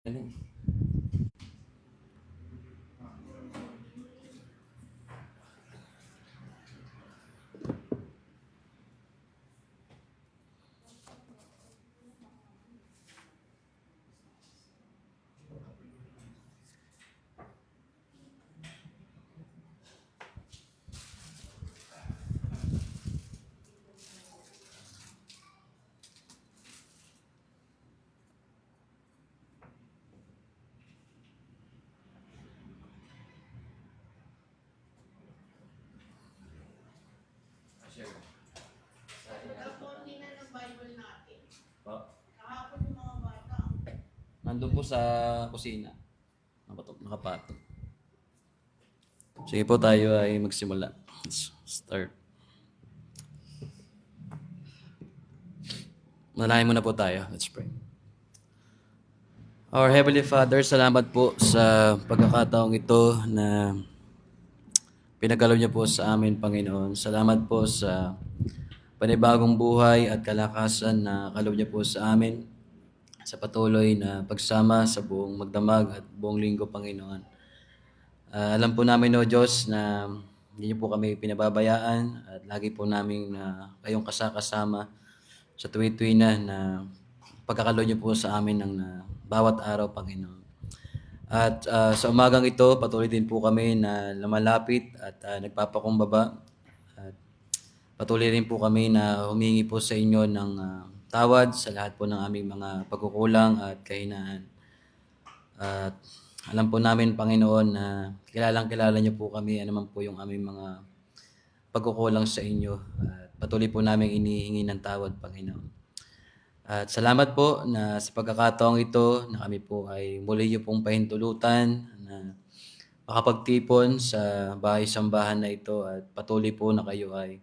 Galing. Nag-konti na ng Bible natin. Pa. Kahapon yung mga bata. Nandun po sa kusina. Nakapato. Sige po, tayo ay magsimula. Let's start. Manalangin muna po tayo. Let's pray. Our Heavenly Father, salamat po sa pagkakataong ito na pinagkaloob niyo po sa amin, Panginoon. Salamat po sa panibagong buhay at kalakasan na kaloob niyo po sa amin sa patuloy na pagsama sa buong magdamag at buong linggo, Panginoon. Alam po namin, O Diyos, na hindi niyo po kami pinababayaan at lagi po namin na kayong kasama sa tuwi-tuwi na pagkakaloob niyo po sa amin ng bawat araw, Panginoon. At sa umagang ito, patuloy din po kami na lumalapit at nagpapakumbaba. At patuloy rin po kami na humingi po sa inyo ng tawad sa lahat po ng aming mga pagkukulang at kahinaan. At alam po namin, Panginoon, na kilalang-kilala niyo po kami, ano man po yung aming mga pagkukulang sa inyo. At patuloy po namin inihingi ng tawad, Panginoon. At salamat po na sa pagkakataong ito na kami po ay muli niyo pong pahintulutan na makapagtipon sa bahay-sambahan na ito at patuloy po na kayo ay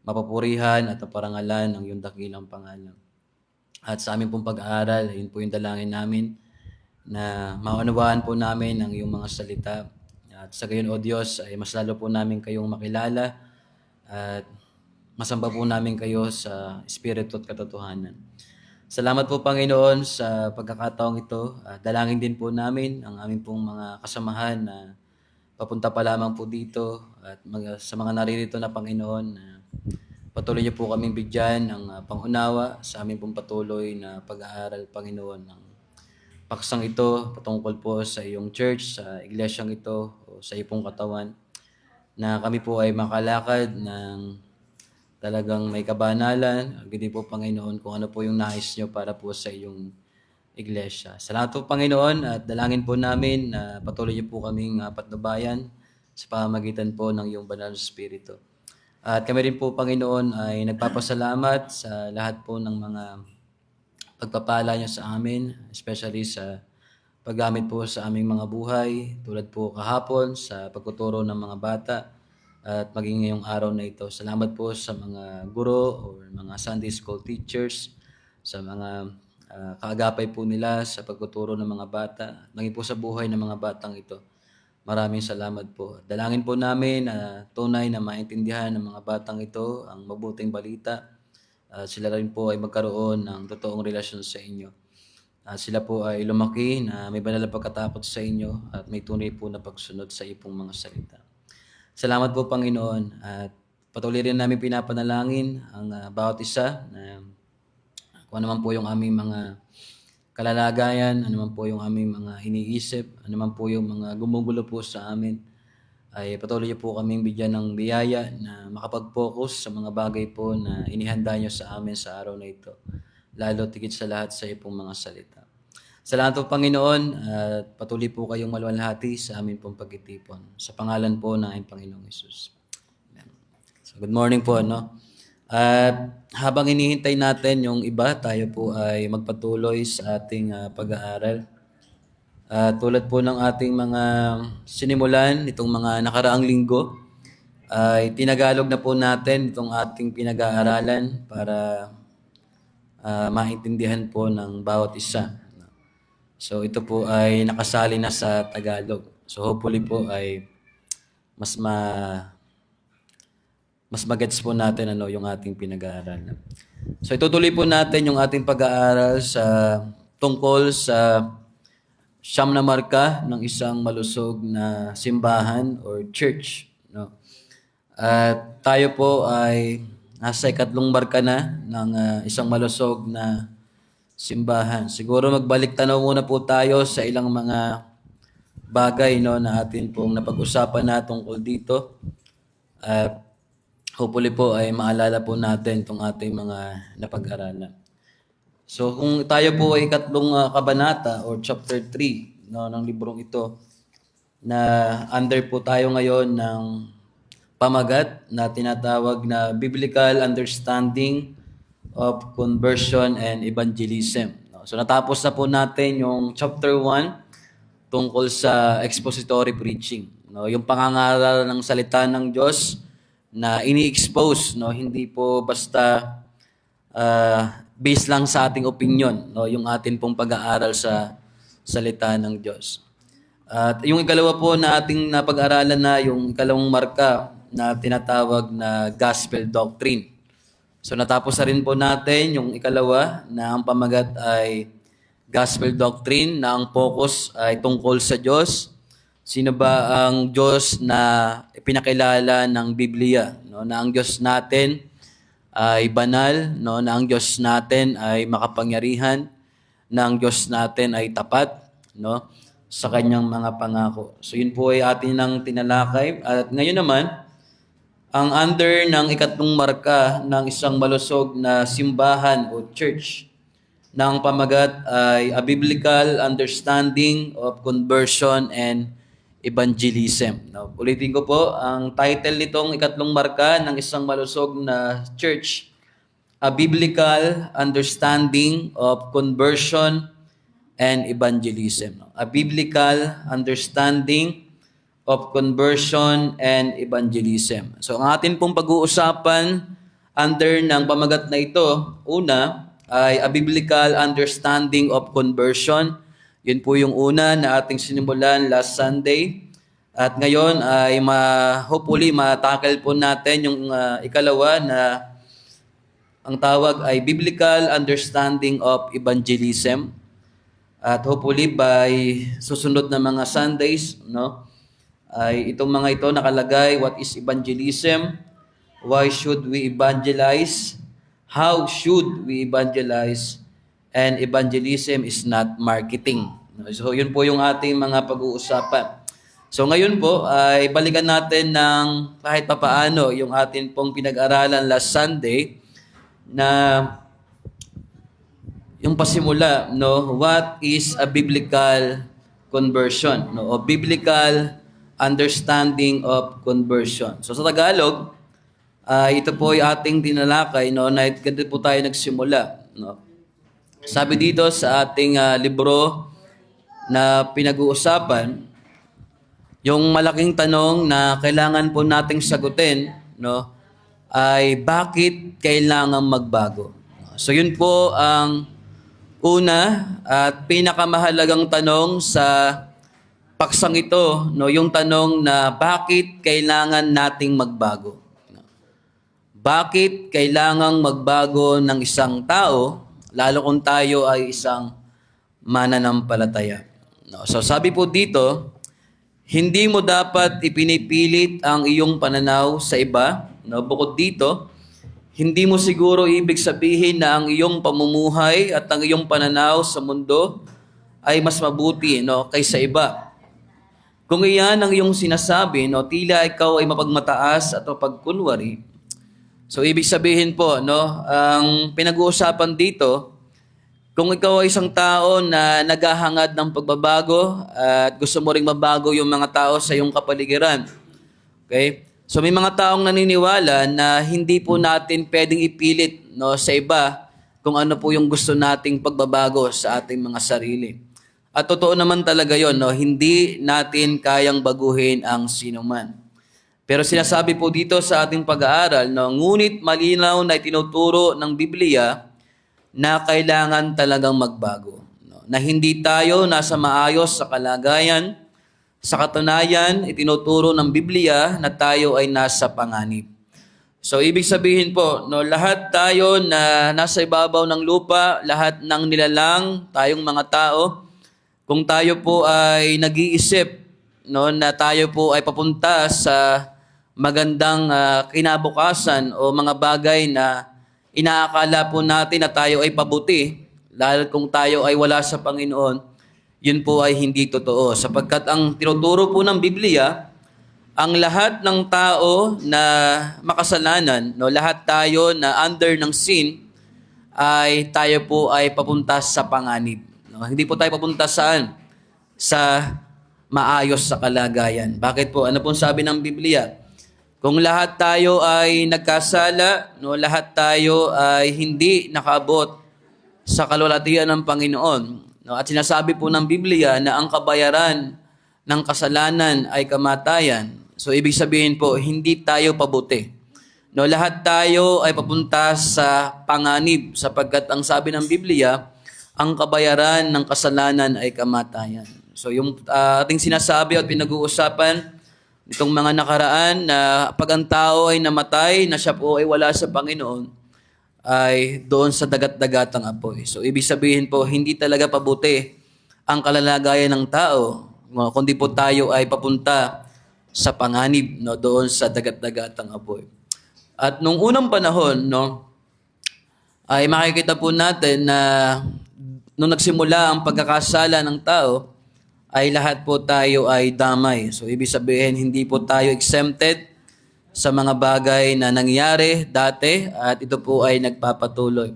mapapurihan at maparangalan ang iyong dakilang pangalan. At sa aming pong pag-aaral, yun po yung dalangin namin na maunawaan po namin ang iyong mga salita. At sa gayon, O Diyos, ay mas lalo po namin kayong makilala at masamba po namin kayo sa Espiritu at katotohanan. Salamat po, Panginoon, sa pagkakataong ito. Dalangin din po namin ang aming pong mga kasamahan na papunta pa lamang po dito at sa mga naririto na, Panginoon, patuloy niyo po kaming bigyan ng pangunawa sa aming pong patuloy na pag-aaral, Panginoon, ng paksang ito patungkol po sa iyong church, sa iglesyang ito, o sa iyong katawan, na kami po ay makalakad ng talagang may kabanalan. Gindi po, Panginoon, kung ano po yung nais nyo para po sa iyong iglesia. Salamat po, Panginoon, at dalangin po namin na patuloy niyo po kaming patnubayan sa pamamagitan po ng iyong banal na Espiritu. At kami rin po, Panginoon, ay nagpapasalamat sa lahat po ng mga pagpapala niyo sa amin, especially sa paggamit po sa aming mga buhay, tulad po kahapon sa pagtuturo ng mga bata at maging ngayong araw na ito. Salamat po sa mga guro o mga Sunday school teachers, sa mga kaagapay po nila sa pagtuturo ng mga bata, maging po sa buhay ng mga batang ito. Maraming salamat po. Dalangin po namin na tunay na maintindihan ng mga batang ito ang mabuting balita. Sila rin po ay magkaroon ng totoong relasyon sa inyo. Sila po ay lumaki na may banal na pagkatakot sa inyo at may tunay po na pagsunod sa iyong mga salita. Salamat po, Panginoon, at patuloy rin namin pinapanalangin ang bawat isa na kung ano man po yung aming mga kalalagayan, ano man po yung aming mga iniisip, ano man po yung mga gumugulo po sa amin, ay patuloy niyo po kaming bigyan ng biyaya na makapag-focus sa mga bagay po na inihanda niyo sa amin sa araw na ito, lalo tigit sa lahat sa iyong mga salita. Salamat po, Panginoon, at patuloy po kayong maluwalhati sa amin pong pagtitipon. Sa pangalan po ng aming Panginoong Hesus. Amen. So, good morning po, no? At habang hinihintay natin yung iba, tayo po ay magpatuloy sa ating pag-aaral. Tulad po ng ating mga sinimulan itong mga nakaraang linggo, ay tinagalog na po natin itong ating pinag-aaralan para maintindihan po ng bawat isa. So ito po ay nakasali na sa Tagalog. So hopefully po ay mas magets po natin yung ating pinag-aaralan. So itutuloy po natin yung ating pag-aaral sa tungkol sa siyam na marka ng isang malusog na simbahan or church, no? At tayo po ay nasa ikatlong marka na ng isang malusog na simbahan. Siguro magbalik tanaw muna po tayo sa ilang mga bagay, no, na atin pong napag-usapan na tungkol dito. At hopefully po ay maalala po natin itong ating mga napag-aralan. So kung tayo po ay ikatlong kabanata or chapter 3, no, ng librong ito, na under po tayo ngayon ng pamagat na tinatawag na Biblical Understanding of Conversion and Evangelism. No? So natapos na po natin yung chapter 1 tungkol sa expository preaching. No? Yung pangangaral ng salita ng Diyos na ini-expose, no? Hindi po basta based lang sa ating opinion, no? Yung atin pong pag-aaral sa salita ng Diyos. At yung ikalawa po na ating napag-aralan na yung ikalawang marka na tinatawag na gospel doctrine. So natapos na rin po natin yung ikalawa na ang pamagat ay gospel doctrine na ang focus ay tungkol sa Diyos. Sino ba ang Diyos na ipinakilala ng Biblia? No? Na ang Diyos natin ay banal, no? Na ang Diyos natin ay makapangyarihan, na ang Diyos natin ay tapat, no? Sa kanyang mga pangako. So yun po ay atin ng tinalakay. At ngayon naman, ang under ng ikatlong marka ng isang malusog na simbahan o church ng pamagat ay A Biblical Understanding of Conversion and Evangelism. Now, ulitin ko po, ang title nitong ikatlong marka ng isang malusog na church, A Biblical Understanding of Conversion and Evangelism. A Biblical Understanding of Conversion and Evangelism. So, ang atin pong pag-uusapan under ng pamagat na ito, una ay A Biblical Understanding of Conversion. Yun po yung una na ating sinimulan last Sunday. At ngayon ay hopefully matakal po natin yung ikalawa na ang tawag ay Biblical Understanding of Evangelism. At hopefully by susunod na mga Sundays, no, ay itong mga ito nakalagay, what is evangelism? Why should we evangelize? How should we evangelize? And evangelism is not marketing. So yun po yung ating mga pag-uusapan. So ngayon po ay balikan natin ng kahit papaano yung atin pong pinag-aralan last Sunday na yung pasimula, no, what is a biblical conversion, no, o biblical understanding of conversion. So sa Tagalog, ito po ay ating tinalakay, no, na ganito po tayo nagsimula, no. Sabi dito sa ating libro na pinag-uusapan, yung malaking tanong na kailangan po nating sagutin, no, ay bakit kailangan magbago? So yun po ang una at pinakamahalagang tanong sa paksang ito, no, yung tanong na bakit kailangan nating magbago? Bakit kailangang magbago ng isang tao, lalo kung tayo ay isang mananampalataya? No, so sabi po dito, hindi mo dapat ipinipilit ang iyong pananaw sa iba. No, bukod dito, hindi mo siguro ibig sabihin na ang iyong pamumuhay at ang iyong pananaw sa mundo ay mas mabuti, no, kaysa iba. Kung iyan ang iyong sinasabi, no, tila ikaw ay mapagmataas at mapagkunwari. So ibig sabihin po, no, ang pinag-uusapan dito, kung ikaw ay isang tao na naghahangad ng pagbabago at gusto mo ring mabago yung mga tao sa iyong kapaligiran. Okay? So may mga taong naniniwala na hindi po natin pwedeng ipilit, no, sa iba kung ano po yung gusto nating pagbabago sa ating mga sarili. At totoo naman talaga yon, no, hindi natin kayang baguhin ang sinuman. Pero sinasabi po dito sa ating pag-aaral, no, ngunit malinaw na itinuturo ng Biblia na kailangan talagang magbago. No, na hindi tayo nasa maayos sa kalagayan. Sa katunayan, itinuturo ng Biblia na tayo ay nasa panganib. So, ibig sabihin po, no, lahat tayo na nasa ibabaw ng lupa, lahat ng nilalang, tayong mga tao, kung tayo po ay nag-iisip, no, na tayo po ay papunta sa magandang kinabukasan o mga bagay na inaakala po natin na tayo ay pabuti, lalo kung tayo ay wala sa Panginoon, yun po ay hindi totoo. Sapagkat ang tinuturo po ng Biblia, ang lahat ng tao na makasalanan, no, lahat tayo na under ng sin, ay tayo po ay papunta sa panganib. No? Hindi po tayo papunta saan? Sa maayos sa kalagayan. Bakit po? Ano pong sabi ng Biblia? Kung lahat tayo ay nagkasala, no, lahat tayo ay hindi nakaabot sa kalwalhatian ng Panginoon. No? At sinasabi po ng Biblia na ang kabayaran ng kasalanan ay kamatayan. So ibig sabihin po, hindi tayo pabuti. No, lahat tayo ay papunta sa panganib sapagkat ang sabi ng Biblia, ang kabayaran ng kasalanan ay kamatayan. So yung ating sinasabi at pinag-uusapan itong mga nakaraan na pag ang tao ay namatay, na siya po ay wala sa Panginoon, ay doon sa dagat-dagatang apoy. So ibig sabihin po, hindi talaga pabuti ang kalalagayan ng tao, kundi po tayo ay papunta sa panganib, no, doon sa dagat-dagatang apoy. At nung unang panahon, no, ay makikita po natin na nung nagsimula ang pagkakasala ng tao, ay lahat po tayo ay damay. So ibig sabihin, hindi po tayo exempted sa mga bagay na nangyari dati at ito po ay nagpapatuloy.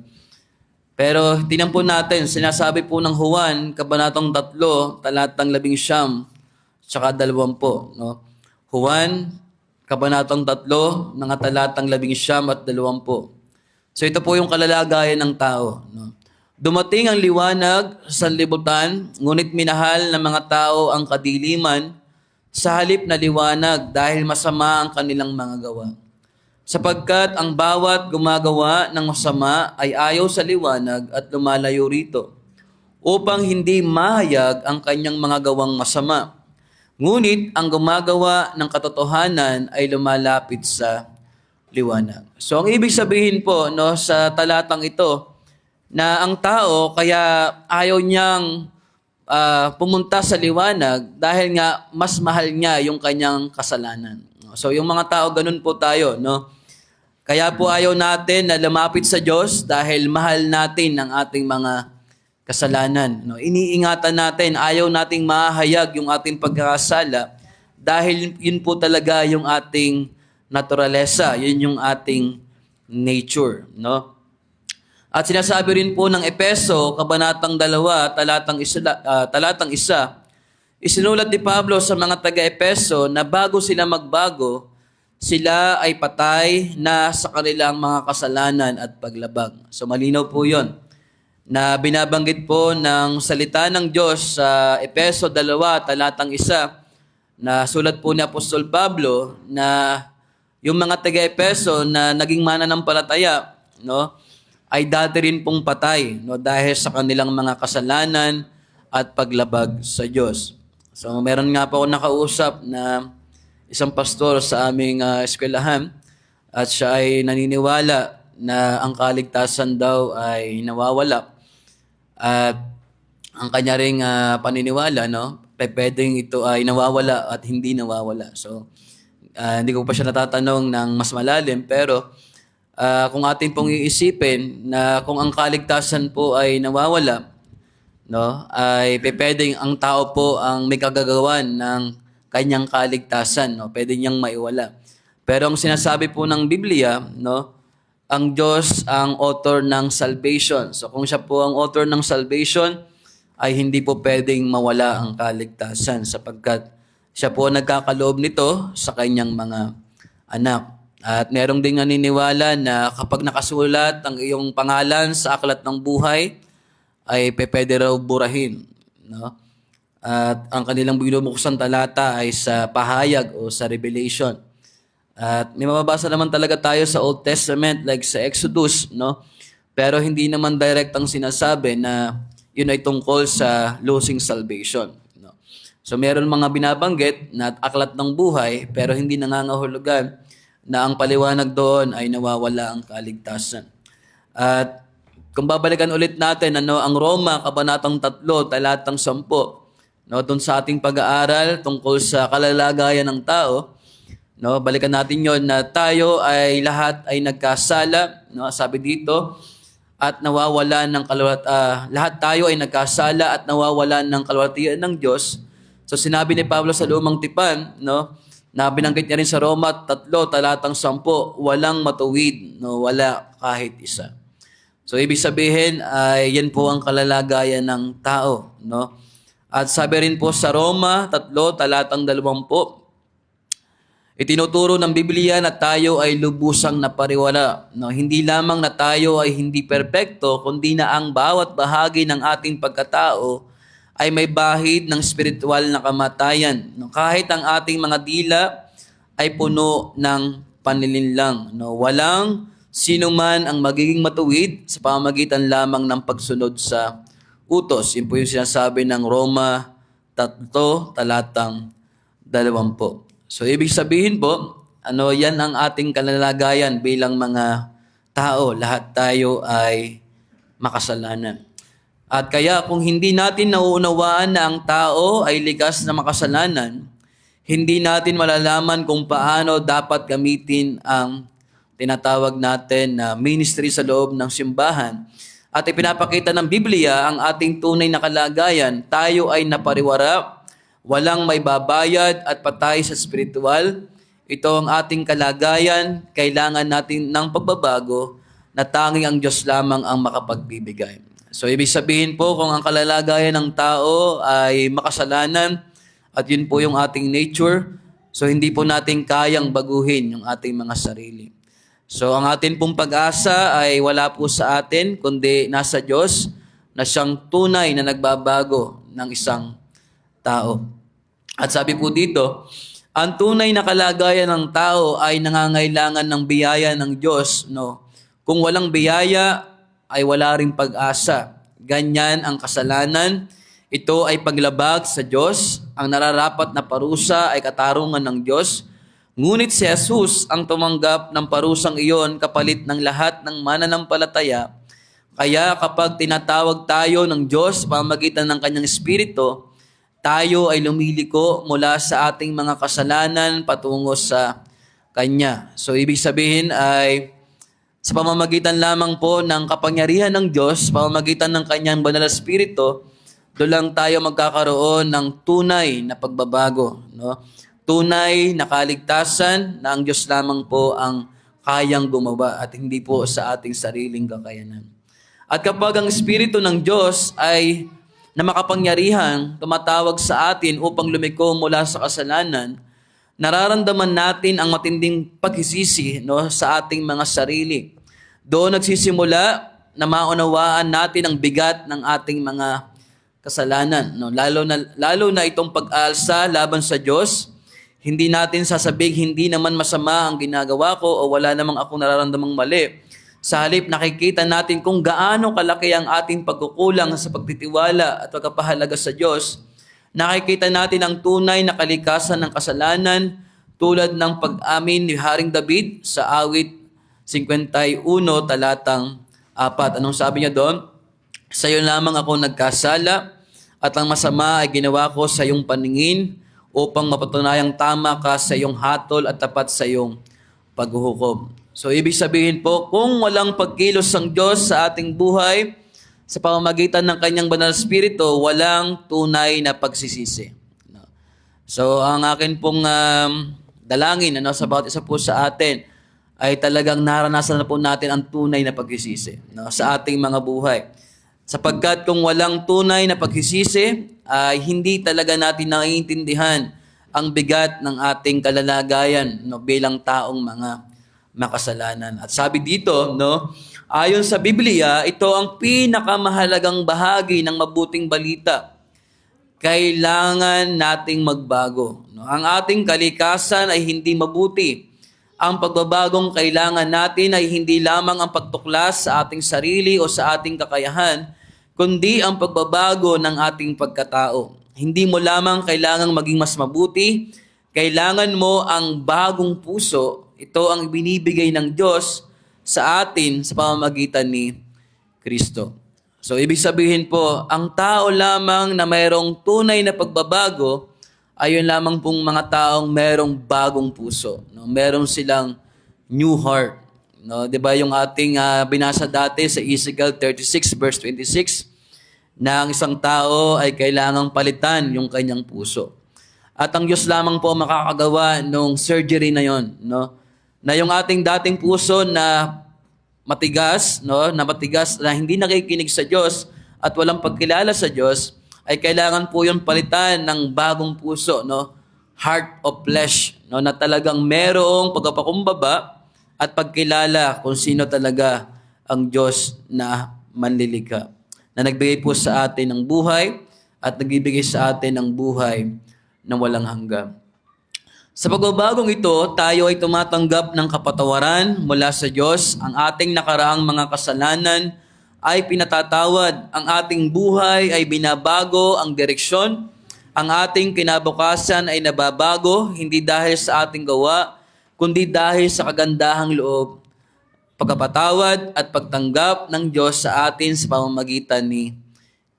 Pero tingnan po natin, sinasabi po ng Juan, Kabanatang 3, talatang 11, tsaka 20. No? Juan, Kabanatang 3, mga talatang 11 at 20. So ito po yung kalalagayan ng tao. No? Dumating ang liwanag sa sanlibutan, ngunit minahal ng mga tao ang kadiliman sa halip na liwanag dahil masama ang kanilang mga gawa. Sapagkat ang bawat gumagawa ng masama ay ayaw sa liwanag at lumalayo rito, upang hindi mahayag ang kanyang mga gawang masama. Ngunit ang gumagawa ng katotohanan ay lumalapit sa liwanag. So ang ibig sabihin po, no, sa talatang ito, na ang tao kaya ayaw niyang pumunta sa liwanag dahil nga mas mahal niya yung kanyang kasalanan. So yung mga tao, ganun po tayo, no? Kaya po ayaw natin na lumapit sa Diyos dahil mahal natin ang ating mga kasalanan. No? Iniingatan natin, ayaw nating mahayag yung ating pagkakasala dahil yun po talaga yung ating naturalesa, yun yung ating nature. No? At sinasabi rin po ng Epeso, Kabanatang 2, talatang 1, isinulat ni Pablo sa mga taga-Epeso na bago sila magbago, sila ay patay na sa kanilang mga kasalanan at paglabag. So malinaw po yun na binabanggit po ng salita ng Diyos sa Epeso 2, talatang 1, na sulat po ni Apostol Pablo na yung mga taga-Epeso na naging mananampalataya, no, ay dati rin pong patay, no, dahil sa kanilang mga kasalanan at paglabag sa Diyos. So meron nga po ako nakausap na isang pastor sa aming eskwelahan at siya ay naniniwala na ang kaligtasan daw ay nawawala. At ang kanya ring paniniwala, no, pwedeng ito ay nawawala at hindi nawawala. So, hindi ko pa siya natatanong ng mas malalim, pero kung atin pong iisipin na kung ang kaligtasan po ay nawawala, no, ay pwedeng ang tao po ang may kagagawan ng kanyang kaligtasan, no, pwede niyang maiwala. Pero ang sinasabi po ng Biblia, no, ang Diyos ang author ng salvation. So kung siya po ang author ng salvation, ay hindi po pwedeng mawala ang kaligtasan sapagkat siya po nagkakaloob nito sa kanyang mga anak. At merong ding naniniwala na kapag nakasulat ang iyong pangalan sa aklat ng buhay, ay pwede raw burahin. No? At ang kanilang binubuksan talata ay sa pahayag o sa Revelation. At may mababasa naman talaga tayo sa Old Testament like sa Exodus, no? Pero hindi naman direktang sinasabi na yun ay tungkol sa losing salvation, no? So meron mga binabanggit na aklat ng buhay pero hindi nangangahulugan na ang paliwanag doon ay nawawala ang kaligtasan. At kung babalikan ulit natin ang Roma, Kabanatang 3, talatang 10, doon sa ating pag-aaral tungkol sa kalalagayan ng tao, balikan natin yon na tayo ay lahat ay nagkasala, sabi dito, at nawawalan ng lahat tayo ay nagkasala at nawawalan ng kaluwalhatian ng Diyos. So sinabi ni Pablo sa Lumang Tipan, na binanggit niya rin sa Roma 3, talatang 10, walang matuwid, wala kahit isa. So ibig sabihin ay yan po ang kalalagayan ng tao, At sabi rin po sa Roma 3, talatang 20, itinuturo ng Biblia na tayo ay lubusang napariwala. Hindi lamang na tayo ay hindi perpekto, kundi na ang bawat bahagi ng ating pagkatao ay may bahid ng spiritual na kamatayan. Kahit ang ating mga dila ay puno ng panlilinlang. Walang sino man ang magiging matuwid sa pamamagitan lamang ng pagsunod sa utos. Yun po yung sinasabi ng Roma 3, talatang 20. So, ibig sabihin po, yan ang ating kalalagayan bilang mga tao. Lahat tayo ay makasalanan. At kaya kung hindi natin nauunawaan na ang tao ay likas na makasalanan, hindi natin malalaman kung paano dapat gamitin ang tinatawag natin na ministry sa loob ng simbahan. At ipinapakita ng Biblia ang ating tunay na kalagayan. Tayo ay napariwara, walang may babayad at patay sa spiritual. Ito ang ating kalagayan. Kailangan natin ng pagbabago na tanging ang Diyos lamang ang makapagbibigay. So, ibig sabihin po kung ang kalalagayan ng tao ay makasalanan at yun po yung ating nature, so hindi po natin kayang baguhin yung ating mga sarili. So, ang atin pong pag-asa ay wala po sa atin, kundi nasa Diyos na siyang tunay na nagbabago ng isang tao. At sabi po dito, ang tunay na kalagayan ng tao ay nangangailangan ng biyaya ng Diyos. Kung walang biyaya, ay wala ring pag-asa. Ganyan ang kasalanan. Ito ay paglabag sa Diyos. Ang nararapat na parusa ay katarungan ng Diyos. Ngunit si Jesus ang tumanggap ng parusang iyon kapalit ng lahat ng mananampalataya. Kaya kapag tinatawag tayo ng Diyos sa pamamagitan ng Kanyang Espiritu, tayo ay lumiliko mula sa ating mga kasalanan patungo sa Kanya. So, ibig sabihin ay sa pamamagitan lamang po ng kapangyarihan ng Diyos, pamamagitan ng Kanyang Banal na Espiritu, doon lang tayo magkakaroon ng tunay na pagbabago. Tunay na kaligtasan na ang Diyos lamang po ang kayang gumawa at hindi po sa ating sariling kakayanan. At kapag ang Espiritu ng Diyos ay na makapangyarihan, tumatawag sa atin upang lumiko mula sa kasalanan, nararamdaman natin ang matinding paghisisi sa ating mga sarili. Doon nagsisimula na maunawaan natin ang bigat ng ating mga kasalanan. Lalo na itong pag-aalsa laban sa Diyos. Hindi natin sasabing hindi naman masama ang ginagawa ko o wala namang ako nararamdamang mali. Sa halip, nakikita natin kung gaano kalaki ang ating pagkukulang sa pagtitiwala at pagkapahalaga sa Diyos. Nakikita natin ang tunay na kalikasan ng kasalanan tulad ng pag-amin ni Haring David sa awit 51, talatang 4. Anong sabi niya doon? Sa iyo lamang ako nagkasala at ang masama ay ginawa ko sa iyong paningin upang mapatunayang tama ka sa iyong hatol at tapat sa iyong paghuhukom. So, ibig sabihin po, kung walang pagkilos ng Diyos sa ating buhay, sa pamamagitan ng Kanyang Banal na Espiritu, walang tunay na pagsisisi. So, ang akin pong dalangin sa bawat isa po sa atin, ay talagang naranasan na po natin ang tunay na pagsisisi sa ating mga buhay. Sapagkat kung walang tunay na pagsisisi, ay hindi talaga natin naiintindihan ang bigat ng ating kalalagayan bilang taong mga makasalanan. At sabi dito, ayon sa Biblia, ito ang pinakamahalagang bahagi ng mabuting balita. Kailangan nating magbago. Ang ating kalikasan ay hindi mabuti. Ang pagbabagong kailangan natin ay hindi lamang ang pagtuklas sa ating sarili o sa ating kakayahan, kundi ang pagbabago ng ating pagkatao. Hindi mo lamang kailangang maging mas mabuti, kailangan mo ang bagong puso. Ito ang binibigay ng Diyos sa atin sa pamamagitan ni Kristo. So, ibig sabihin po, ang tao lamang na mayroong tunay na pagbabago ay yun lamang pong mga taong mayroong bagong puso. No? Meron silang new heart. No? Di ba yung ating binasa dati sa Ezekiel 36 verse 26, na ang isang tao ay kailangang palitan yung kanyang puso. At ang Diyos lamang po makakagawa nung surgery na yon, no? Na yung ating dating puso na matigas, no, na hindi nakikinig sa Diyos at walang pagkilala sa Diyos, ay kailangan po 'yon palitan ng bagong puso, no, heart of flesh, no, na talagang merong pagpapakumbaba at pagkilala kung sino talaga ang Diyos na manlilikha, na nagbigay po sa atin ng buhay at nagbibigay sa atin ng buhay na walang hanggan. Sa pagbabagong ito, tayo ay tumatanggap ng kapatawaran mula sa Diyos. Ang ating nakaraang mga kasalanan ay pinatatawad. Ang ating buhay ay binabago ang direksyon. Ang ating kinabukasan ay nababago, hindi dahil sa ating gawa, kundi dahil sa kagandahang loob, pagkapatawad at pagtanggap ng Diyos sa atin sa pamamagitan ni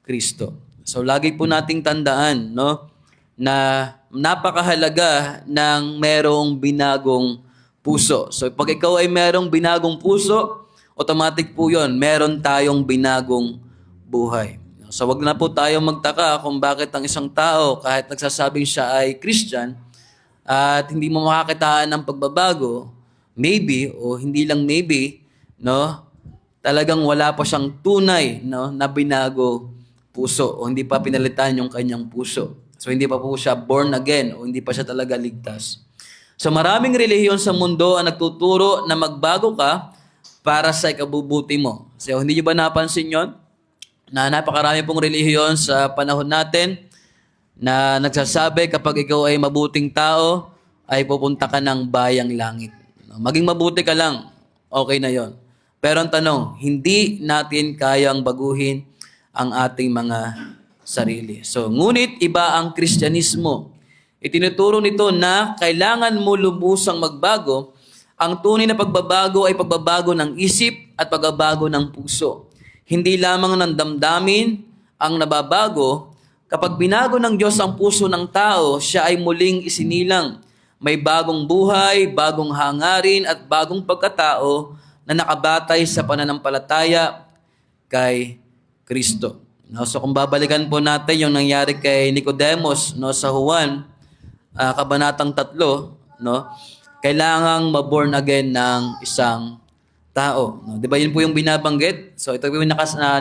Kristo. So lagi po nating tandaan, no, na napakahalaga ng merong binagong puso. So pag ikaw ay merong binagong puso, automatic po yun, meron tayong binagong buhay. So wag na po tayong magtaka kung bakit ang isang tao, kahit nagsasabing siya ay Christian, at hindi mo makakitaan ng pagbabago, maybe, o hindi lang maybe, no, talagang wala pa siyang tunay, no, na binago puso, o hindi pa pinalitan yung kanyang puso. So hindi pa po siya born again o hindi pa siya talaga ligtas. So maraming relihiyon sa mundo ang nagtuturo na magbago ka para sa ikabubuti mo. So hindi niyo ba napansin yon? Na napakarami pong relihiyon sa panahon natin na nagsasabi kapag ikaw ay mabuting tao, ay pupunta ka ng bayang langit. Maging mabuti ka lang, okay na yon. Pero ang tanong, hindi natin kayang baguhin ang ating mga sarili. So, ngunit iba ang Kristyanismo. Itinuturo nito na kailangan mo lubusang magbago. Ang tunay na pagbabago ay pagbabago ng isip at pagbabago ng puso. Hindi lamang ng damdamin ang nababago. Kapag binago ng Diyos ang puso ng tao, siya ay muling isinilang. May bagong buhay, bagong hangarin at bagong pagkatao na nakabatay sa pananampalataya kay Kristo. No, so kung babalikan po natin yung nangyari kay Nicodemus, no, sa Juan kabanatang 3, no, kailangang ma-born again ng isang tao. No, 'di ba yun po yung binabanggit? So ito yung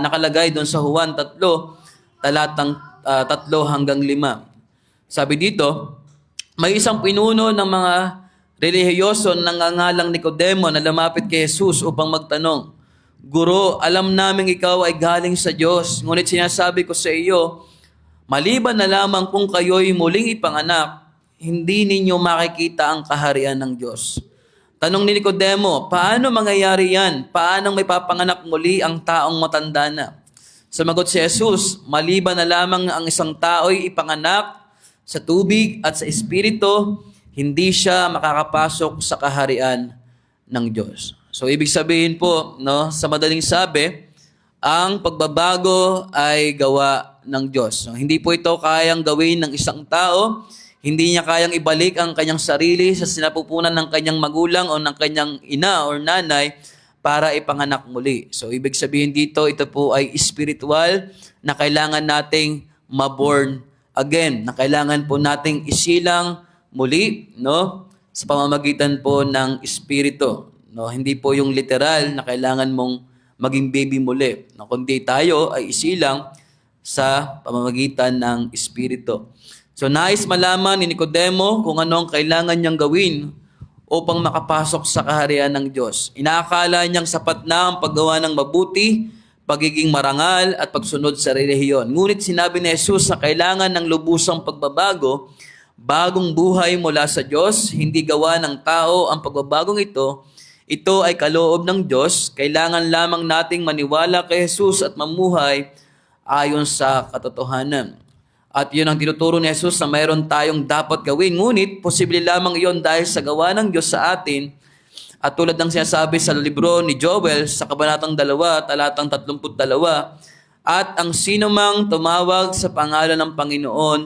nakalagay doon sa Juan 3, talatang 3 hanggang 5. Sabi dito, may isang pinuno ng mga relihiyoso na nangangalang Nicodemo na lumapit kay Jesus upang magtanong, Guro, alam naming ikaw ay galing sa Diyos, ngunit sinasabi ko sa iyo, maliban na lamang kung kayo'y muling ipanganak, hindi ninyo makikita ang kaharian ng Diyos. Tanong ni Nicodemo, paano mangyayari yan? Paano may papanganak muli ang taong matanda na? Sumagot si Jesus, maliban na lamang ang isang tao'y ipanganak sa tubig at sa espiritu, hindi siya makakapasok sa kaharian ng Diyos. So, ibig sabihin po, no, sa madaling sabi, ang pagbabago ay gawa ng Diyos. So, hindi po ito kayang gawin ng isang tao. Hindi niya kayang ibalik ang kanyang sarili sa sinapupunan ng kanyang magulang o ng kanyang ina or nanay para ipanganak muli. So, ibig sabihin dito, ito po ay spiritual na kailangan nating maborn again, na kailangan po nating isilang muli, no, sa pamamagitan po ng espiritu. No, hindi po yung literal na kailangan mong maging baby muli. No, kundi tayo ay isilang sa pamamagitan ng Espiritu. So nais malaman ni Nicodemo kung ano ang kailangan niyang gawin upang makapasok sa kaharian ng Diyos. Inaakala niyang sapat na ang paggawa ng mabuti, pagiging marangal at pagsunod sa relihiyon. Ngunit sinabi ni Jesus na kailangan ng lubusang pagbabago, bagong buhay mula sa Diyos, hindi gawa ng tao ang pagbabagong ito. Ito ay kaloob ng Diyos. Kailangan lamang nating maniwala kay Jesus at mamuhay ayon sa katotohanan. At yun ang tinuturo ni Jesus na mayroon tayong dapat gawin. Ngunit, posible lamang iyon dahil sa gawa ng Diyos sa atin At tulad ng sinasabi sa libro ni Joel sa Kabanatang 2, talatang 32, at ang sinumang tumawag sa pangalan ng Panginoon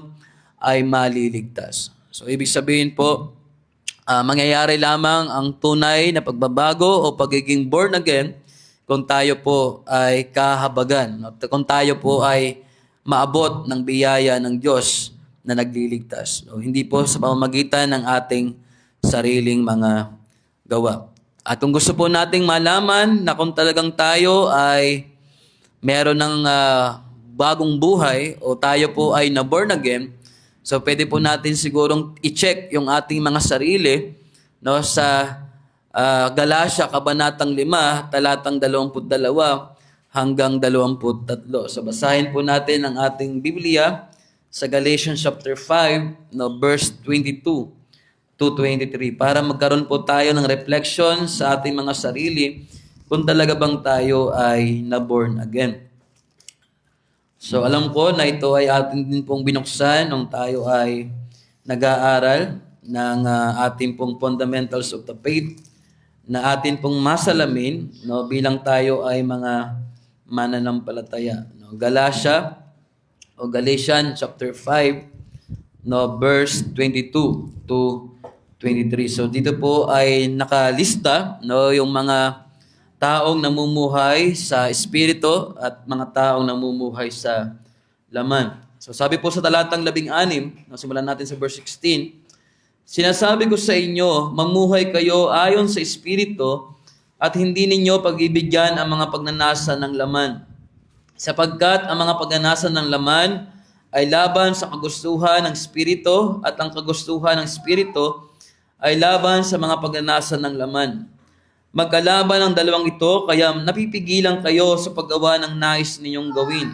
ay maliligtas. So ibig sabihin po, mangyayari lamang ang tunay na pagbabago o pagiging born again kung tayo po ay kahabagan, at kung tayo po ay maabot ng biyaya ng Diyos na nagliligtas. So, hindi po sa pamamagitan ng ating sariling mga gawa. At kung gusto po nating malaman na kung talagang tayo ay meron ng bagong buhay o tayo po ay na-born again, so pwede po natin sigurong i-check yung ating mga sarili, no, sa Galatia, Kabanatang 5, talatang 22 hanggang 23. So basahin po natin ang ating Biblia sa Galatians chapter 5, no, verse 22 to 23 para magkaroon po tayo ng reflection sa ating mga sarili kung talaga bang tayo ay na-born again. So alam ko na ito ay atin din pong binuksan nung tayo ay nag-aaral ng ating pong fundamentals of the faith na atin pong masalamin, no, bilang tayo ay mga mananampalataya. No, Galatians chapter 5, no, verse 22 to 23. So dito po ay nakalista, no, yung mga taong namumuhay sa espiritu at mga taong namumuhay sa laman. So sabi po sa talatang 16, no, simulan natin sa verse 16, sinasabi ko sa inyo, mamuhay kayo ayon sa espiritu at hindi ninyo pag-ibigyan ang mga pagnanasa ng laman. Sapagkat ang mga pagnanasa ng laman ay laban sa kagustuhan ng espiritu at ang kagustuhan ng espiritu ay laban sa mga pagnanasa ng laman. Magkalaban ang dalawang ito, kaya napipigilan kayo sa paggawa ng nais ninyong gawin.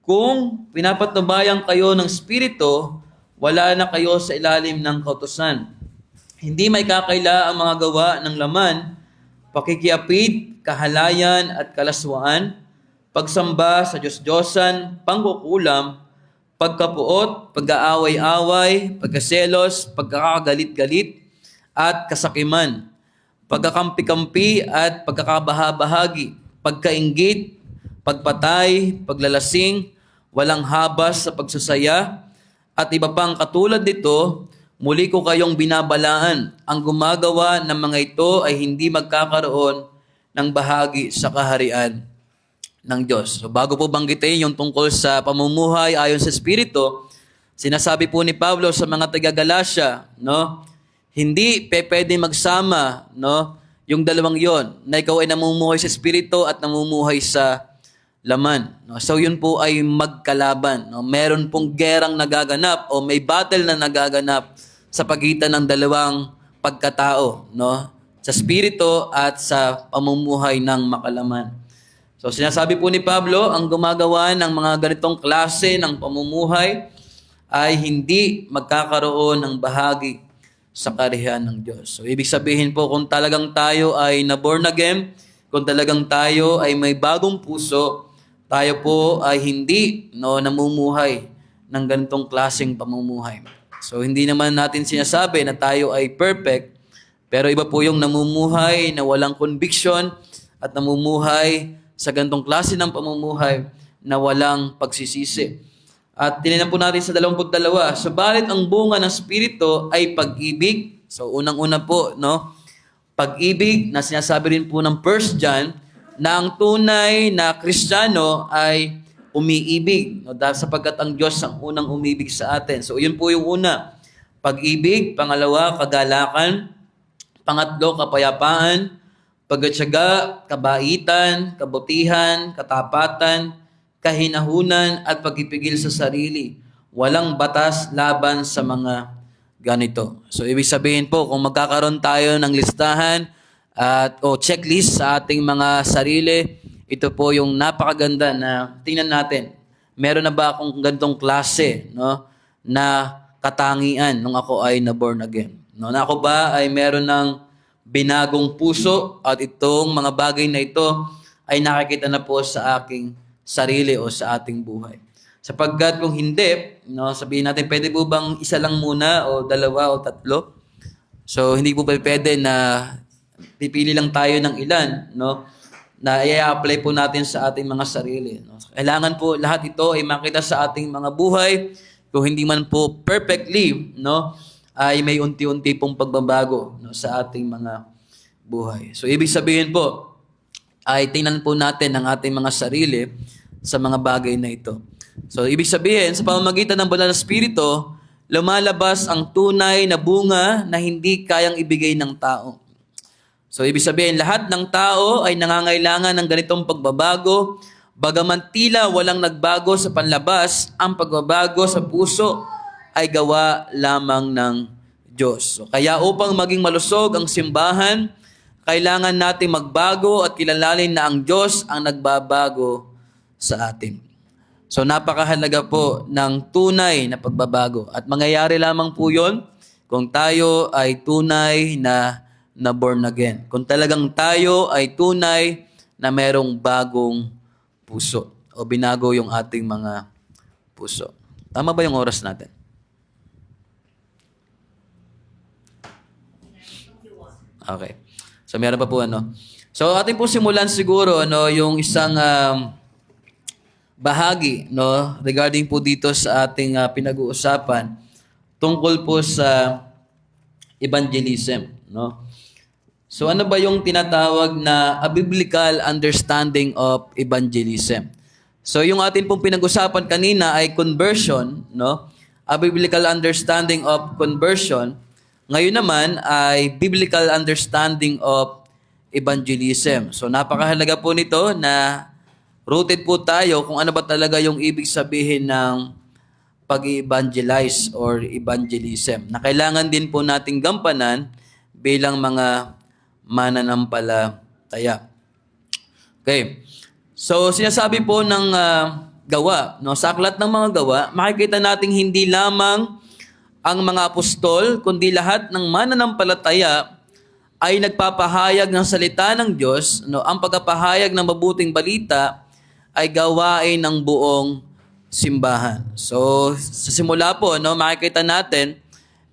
Kung pinapatubayan kayo ng espiritu, wala na kayo sa ilalim ng kautusan. Hindi may kakaila ang mga gawa ng laman, pakikiapid, kahalayan at kalaswaan, pagsamba sa Diyos-Diyosan, pangkukulam, pagkapuot, pag-aaway-away, pagkaselos, pagkakagalit-galit, at kasakiman, pagkakampi-kampi at pagkakabahabahagi, pagkainggit, pagpatay, paglalasing, walang habas sa pagsasaya, at iba pang katulad nito, muli ko kayong binabalaan. Ang gumagawa ng mga ito ay hindi magkakaroon ng bahagi sa kaharian ng Diyos. So bago po banggitin yung tungkol sa pamumuhay ayon sa Espiritu, sinasabi po ni Pablo sa mga taga-Galatia, no, hindi pwede magsama, no, yung dalawang yon, na ikaw ay namumuhay sa Espiritu at namumuhay sa laman. No? So yun po ay magkalaban. No? Meron pong gerang nagaganap o may battle na nagaganap sa pagitan ng dalawang pagkatao, no, sa Espiritu at sa pamumuhay ng makalaman. So sinasabi po ni Pablo, ang gumagawa ng mga ganitong klase ng pamumuhay ay hindi magkakaroon ng bahagi sa kaharian ng Diyos. So ibig sabihin po, kung talagang tayo ay na-born again, kung talagang tayo ay may bagong puso, tayo po ay hindi, no, namumuhay ng ganitong klaseng pamumuhay. So hindi naman natin sinasabi na tayo ay perfect, pero iba po yung namumuhay na walang conviction at namumuhay sa ganitong klase ng pamumuhay na walang pagsisisi. At tinignan po natin sa 22, subalit ang bunga ng Espiritu ay pag-ibig. So unang-una po, no, pag-ibig na sinasabi rin po ng 1 John na ang tunay na Kristiyano ay umiibig, no, dahil sapagkat ang Diyos ang unang umibig sa atin. So yun po yung una, pag-ibig. Pangalawa, kagalakan. Pangatlo, kapayapaan. Pagtatyaga, kabaitan, kabutihan, katapatan, kahinahunan, at pagpipigil sa sarili. Walang batas laban sa mga ganito. So, ibig sabihin po, kung magkakaroon tayo ng listahan o checklist sa ating mga sarili, ito po yung napakaganda na tingnan natin. Meron na ba akong ganitong klase, no, na katangian nung ako ay na-born again? No, na ako ba ay meron ng binagong puso at itong mga bagay na ito ay nakikita na po sa aking sarili o sa ating buhay. Sapagkat kung hindi, no, sabihin natin, pwede po bang isa lang muna o dalawa o tatlo? So, hindi po pwede na pipili lang tayo ng ilan, no? Na i-apply po natin sa ating mga sarili. No? Kailangan po lahat ito ay makita sa ating mga buhay. Kung hindi man po perfectly, no, ay may unti-unti pong pagbabago, no, sa ating mga buhay. So, ibig sabihin po, ay tingnan po natin ang ating mga sarili sa mga bagay na ito. So, ibig sabihin, sa pamamagitan ng Banal na Espiritu, lumalabas ang tunay na bunga na hindi kayang ibigay ng tao. So, ibig sabihin, lahat ng tao ay nangangailangan ng ganitong pagbabago. Bagaman tila walang nagbago sa panlabas, ang pagbabago sa puso ay gawa lamang ng Diyos. So, kaya upang maging malusog ang simbahan, kailangan natin magbago at kilalanin na ang Diyos ang nagbabago sa atin. So, napakahalaga po ng tunay na pagbabago. At mangyayari lamang po yun kung tayo ay tunay na born again. Kung talagang tayo ay tunay na merong bagong puso o binago yung ating mga puso. Tama ba yung oras natin? Okay. So meron pa po ano. So ating po simulan siguro yung isang bahagi regarding po dito sa ating pinag-uusapan tungkol po sa evangelism, So ano ba yung tinatawag na a biblical understanding of evangelism? So yung atin pong pinag-usapan kanina ay conversion, A biblical understanding of conversion. Ngayon naman ay biblical understanding of evangelism. So napakahalaga po nito na rooted po tayo kung ano ba talaga yung ibig sabihin ng pag-evangelize or evangelism. Na kailangan din po nating gampanan bilang mga mananampalataya. Okay. So, sinasabi po ng gawa, sa aklat ng mga gawa, makikita nating hindi lamang ang mga apostol, kundi lahat ng mananampalataya ay nagpapahayag ng salita ng Diyos. Ang pagpapahayag ng mabuting balita ay gawain ng buong simbahan. So, sa simula po, makikita natin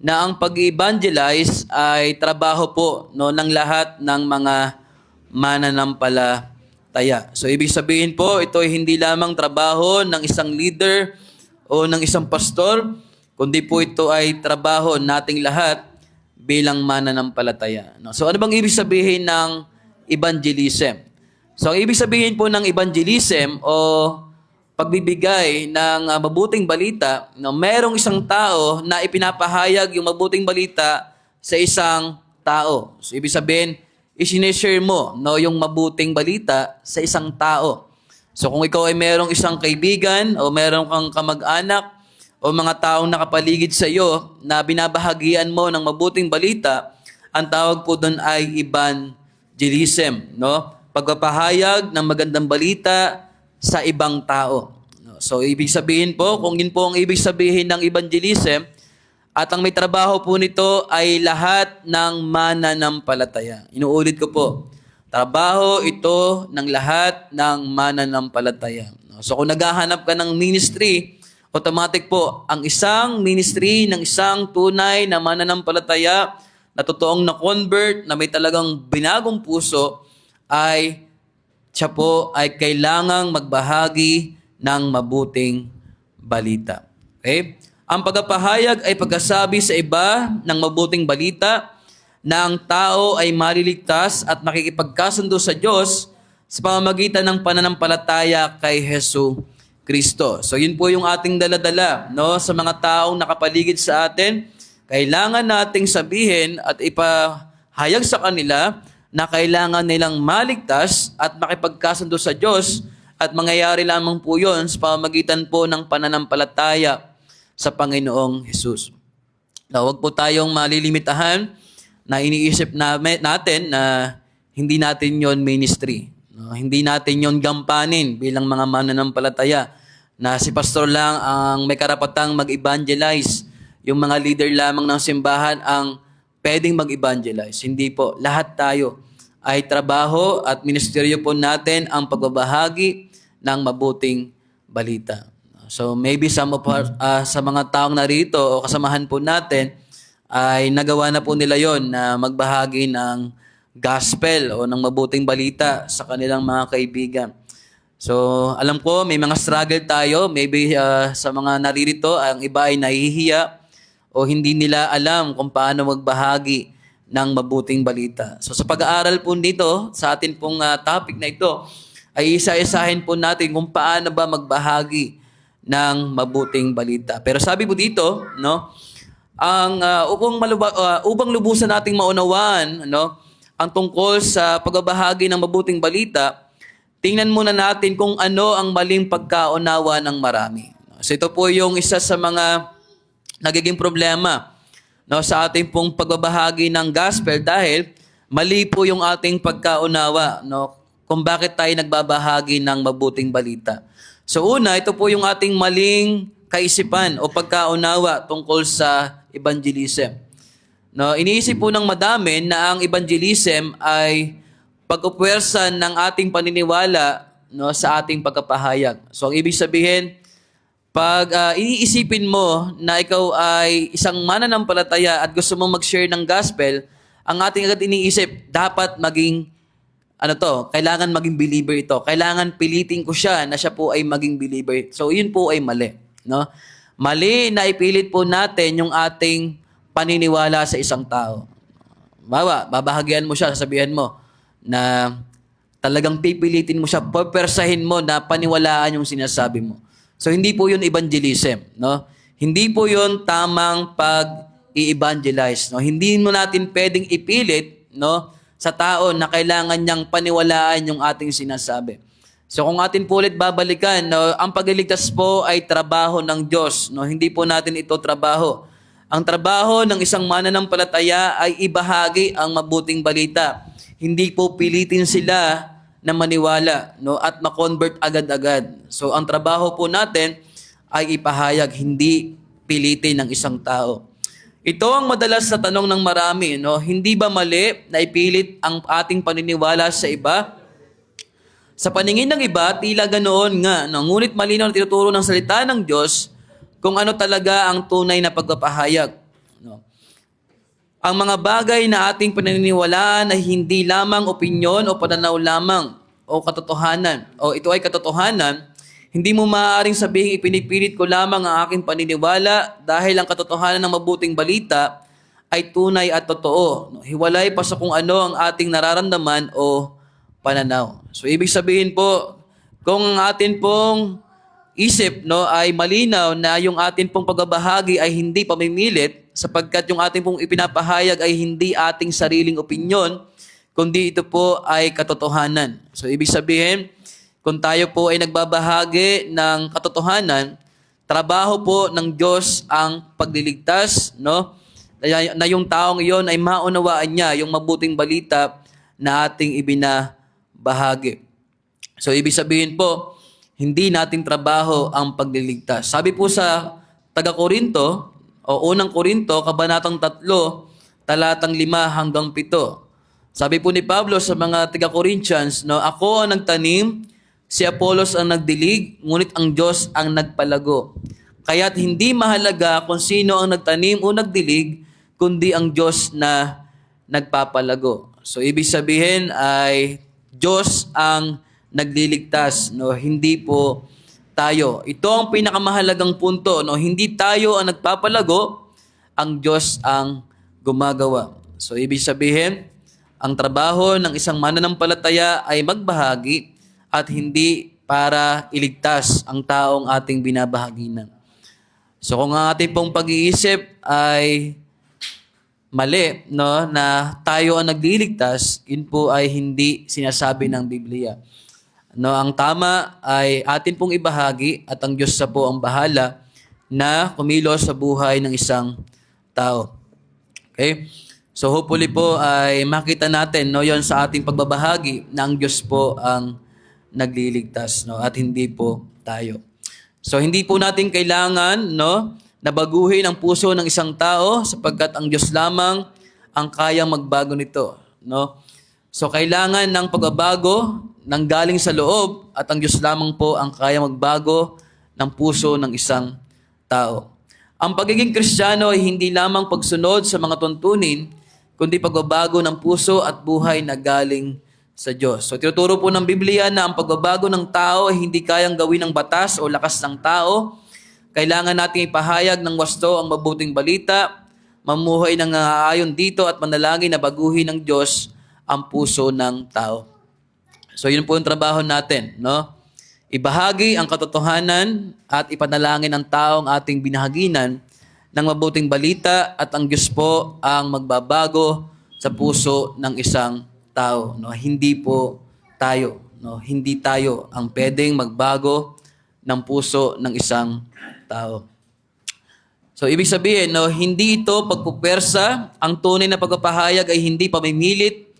na ang pag-evangelize ay trabaho po ng lahat ng mga mananampalataya. So, ibig sabihin po, ito ay hindi lamang trabaho ng isang leader o ng isang pastor, kundi po ito ay trabaho nating lahat bilang mananampalataya. So, ano bang ibig sabihin ng evangelism? So, ang ibig sabihin po ng evangelism o pagbibigay ng mabuting balita, merong isang tao na ipinapahayag yung mabuting balita sa isang tao. So, ibig sabihin, isineshare mo yung mabuting balita sa isang tao. So, kung ikaw ay merong isang kaibigan o merong kang kamag-anak o mga taong nakapaligid sa iyo na binabahagian mo ng mabuting balita, ang tawag po doon ay evangelism. Pagpapahayag ng magandang balita sa ibang tao. So, ibig sabihin po, kung yun po ang ibig sabihin ng evangelism, at ang may trabaho po nito ay lahat ng mananampalataya. Inuulit ko po, trabaho ito ng lahat ng mananampalataya. So, kung naghahanap ka ng ministry, automatic po, ang isang ministry ng isang tunay na mananampalataya na totoong na-convert, na may talagang binagong puso, ay siya po ay kailangang magbahagi ng mabuting balita. Okay? Ang pagpapahayag ay pagkasabi sa iba ng mabuting balita na ang tao ay maliligtas at makikipagkasundo sa Diyos sa pamamagitan ng pananampalataya kay Hesu Kristo. So yun po yung ating daladala sa mga taong nakapaligid sa atin. Kailangan nating sabihin at ipahayag sa kanila na kailangan nilang maligtas at makipagkasundo sa Diyos at mangyayari lamang po yun sa pamamagitan po ng pananampalataya sa Panginoong Hesus. Huwag po tayong malilimitahan na iniisip natin na hindi natin yon ministry. Hindi natin yon gampanin bilang mga mananampalataya na si pastor lang ang may karapatang mag-evangelize. Yung mga leader lamang ng simbahan ang pwedeng mag-evangelize. Hindi po. Lahat tayo ay trabaho at ministeryo po natin ang pagbabahagi ng mabuting balita. So maybe sa mga taong narito o kasamahan po natin ay nagawa na po nila yon na magbahagi ng gospel o ng mabuting balita sa kanilang mga kaibigan. So, alam ko may mga struggle tayo. Maybe sa mga naririto, ang iba ay nahihiya o hindi nila alam kung paano magbahagi ng mabuting balita. So, sa pag-aaral po dito, sa atin pong topic na ito, ay isa-isahin po natin kung paano ba magbahagi ng mabuting balita. Pero sabi po dito, no, ang upang lubusan nating maunawaan, no, ang tungkol sa pagbabahagi ng mabuting balita, tingnan muna natin kung ano ang maling pagkaunawa ng marami. So ito po yung isa sa mga nagiging problema, no, sa ating pong pagbabahagi ng gospel dahil mali po yung ating pagkaunawa, no, kung bakit tayo nagbabahagi ng mabuting balita. So una, ito po yung ating maling kaisipan o pagkaunawa tungkol sa evangelism. No, iniisip po ng madami na ang evangelism ay pag-upwersa ng ating paniniwala, no, sa ating pagkapahayag. So ang ibig sabihin, pag iniisipin mo na ikaw ay isang mananampalataya at gusto mong mag-share ng gospel, ang ating agad iniisip, dapat maging kailangan maging believer ito. Kailangan pilitin ko siya na siya po ay maging believer. So, yun po ay mali. No? Mali na ipilit po natin yung ating paniniwala sa isang tao. Babahagian mo siya, sasabihan mo na talagang pipilitin mo siya, papersahin mo na paniwalaan yung sinasabi mo. So, hindi po yun evangelism. No? Hindi po yun tamang pag-i-evangelize. No? Hindi mo natin pwedeng ipilit, no, sa tao na kailangan niyang paniwalaan yung ating sinasabi. So kung atin po ulit babalikan, no, ang pagliligtas po ay trabaho ng Diyos. No? Hindi po natin ito trabaho. Ang trabaho ng isang mananampalataya ay ibahagi ang mabuting balita. Hindi po pilitin sila na maniwala, no, at ma-convert agad-agad. So ang trabaho po natin ay ipahayag, hindi pilitin ng isang tao. Ito ang madalas na tanong ng marami, no? Hindi ba mali na ipilit ang ating paniniwala sa iba? Sa paningin ng iba, tila ganoon nga, no? Ngunit malinaw na tinuturo ng salita ng Diyos kung ano talaga ang tunay na pagpapahayag. No? Ang mga bagay na ating paniniwalaan ay hindi lamang opinyon o pananaw lamang o katotohanan. O ito ay katotohanan, hindi mo maaaring sabihin ipinipilit ko lamang ang aking paniniwala dahil ang katotohanan ng mabuting balita ay tunay at totoo. Hiwalay pa sa kung ano ang ating nararamdaman o pananaw. So ibig sabihin po, kung ang atin pong isip, no, ay malinaw na yung atin pong pagbabahagi ay hindi pamimilit sapagkat yung atin pong ipinapahayag ay hindi ating sariling opinyon, kundi ito po ay katotohanan. So ibig sabihin, kung tayo po ay nagbabahagi ng katotohanan, trabaho po ng Diyos ang pagliligtas, no? Na yung taong iyon ay maunawaan niya yung mabuting balita na ating ibinabahagi. So, ibig sabihin po, hindi nating trabaho ang pagliligtas. Sabi po sa taga-Korinto, o unang Korinto, kabanatang 3, talatang 5 hanggang 7. Sabi po ni Pablo sa mga taga-Corinthians, no, ako ang nagtanim, si Apollos ang nagdilig, ngunit ang Diyos ang nagpalago. Kaya't hindi mahalaga kung sino ang nagtanim o nagdilig, kundi ang Diyos na nagpapalago. So, ibig sabihin ay Diyos ang nagliligtas, no? Hindi po tayo. Ito ang pinakamahalagang punto, no? Hindi tayo ang nagpapalago, ang Diyos ang gumagawa. So, ibig sabihin, ang trabaho ng isang mananampalataya ay magbahagi at hindi para iligtas ang taong ating binabahaginan. So kung ang ating pong pag-iisip ay mali, no, na tayo ang nagliligtas, yun po ay hindi sinasabi ng Biblia. No, ang tama ay atin pong ibahagi at ang Diyos sa po ang bahala na kumilos sa buhay ng isang tao. Okay? So hopefully po ay makita natin, no, yon sa ating pagbabahagi na ang Diyos po ang nagliligtas, no, at hindi po tayo. So hindi po natin kailangan, no, na baguhin ang puso ng isang tao sapagkat ang Diyos lamang ang kayang magbago nito, no. So kailangan ng pagbabago nang galing sa loob at ang Diyos lamang po ang kayang magbago ng puso ng isang tao. Ang pagiging Kristiyano ay hindi lamang pagsunod sa mga tuntunin, kundi pagbabago ng puso at buhay na galing sa Diyos. So tinuturo po ng Biblia na ang pagbabago ng tao ay hindi kayang gawin ng batas o lakas ng tao. Kailangan nating ipahayag ng wasto ang mabuting balita, mamuhay ng aayon dito at manalangin na baguhin ng Diyos ang puso ng tao. So yun po yung trabaho natin, no? Ibahagi ang katotohanan at ipanalangin ang taong ating binahaginan ng mabuting balita at ang Diyos po ang magbabago sa puso ng isang tao, no? Hindi po tayo, no? Hindi tayo ang pwedeng magbago ng puso ng isang tao. So ibig sabihin, no, hindi ito pagpupersa. Ang tunay na pagpapahayag ay hindi pamimilit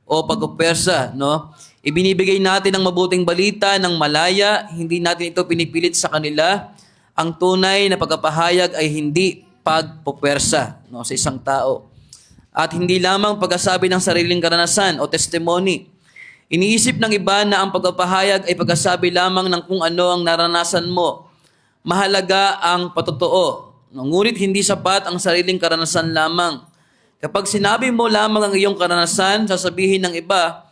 o pagpupersa, no? Ibinibigay natin ang mabuting balita ng malaya, hindi natin ito pinipilit sa kanila. Ang tunay na pagpapahayag ay hindi pagpupersa, no, sa isang tao. At hindi lamang pagkasabi ng sariling karanasan o testimony. Iniisip ng iba na ang pagpapahayag ay pagkasabi lamang ng kung ano ang naranasan mo. Mahalaga ang patotoo. Ngunit hindi sapat ang sariling karanasan lamang. Kapag sinabi mo lamang ang iyong karanasan, sasabihin ng iba,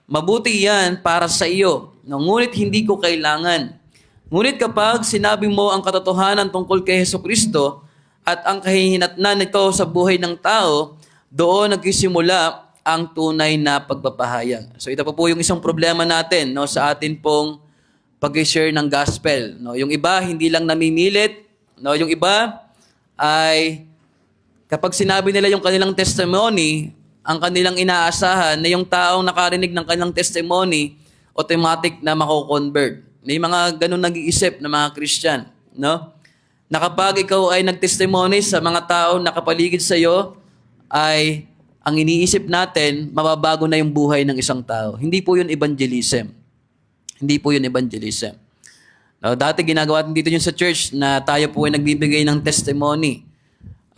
mabuti yan para sa iyo. Ngunit hindi ko kailangan. Ngunit kapag sinabi mo ang katotohanan tungkol kay Hesukristo at ang kahihinatnan nito sa buhay ng tao, doon nagsisimula ang tunay na pagpapahayag. So ito po yung isang problema natin, no, sa atin pong pag-share ng gospel. No, yung iba hindi lang namimilit, no, yung iba ay kapag sinabi nila yung kanilang testimony, ang kanilang inaasahan na yung taong nakarinig ng kanilang testimony, automatic na mako-convert. May mga ganun nag-iisip na mga Christian, no? Na kapag ikaw ay nag-testimony sa mga taong nakapaligid sa iyo, ay ang iniisip natin, mababago na yung buhay ng isang tao. Hindi po yun evangelism. Hindi po yun evangelism. No, dati ginagawa natin dito yun sa church na tayo po ay nagbibigay ng testimony.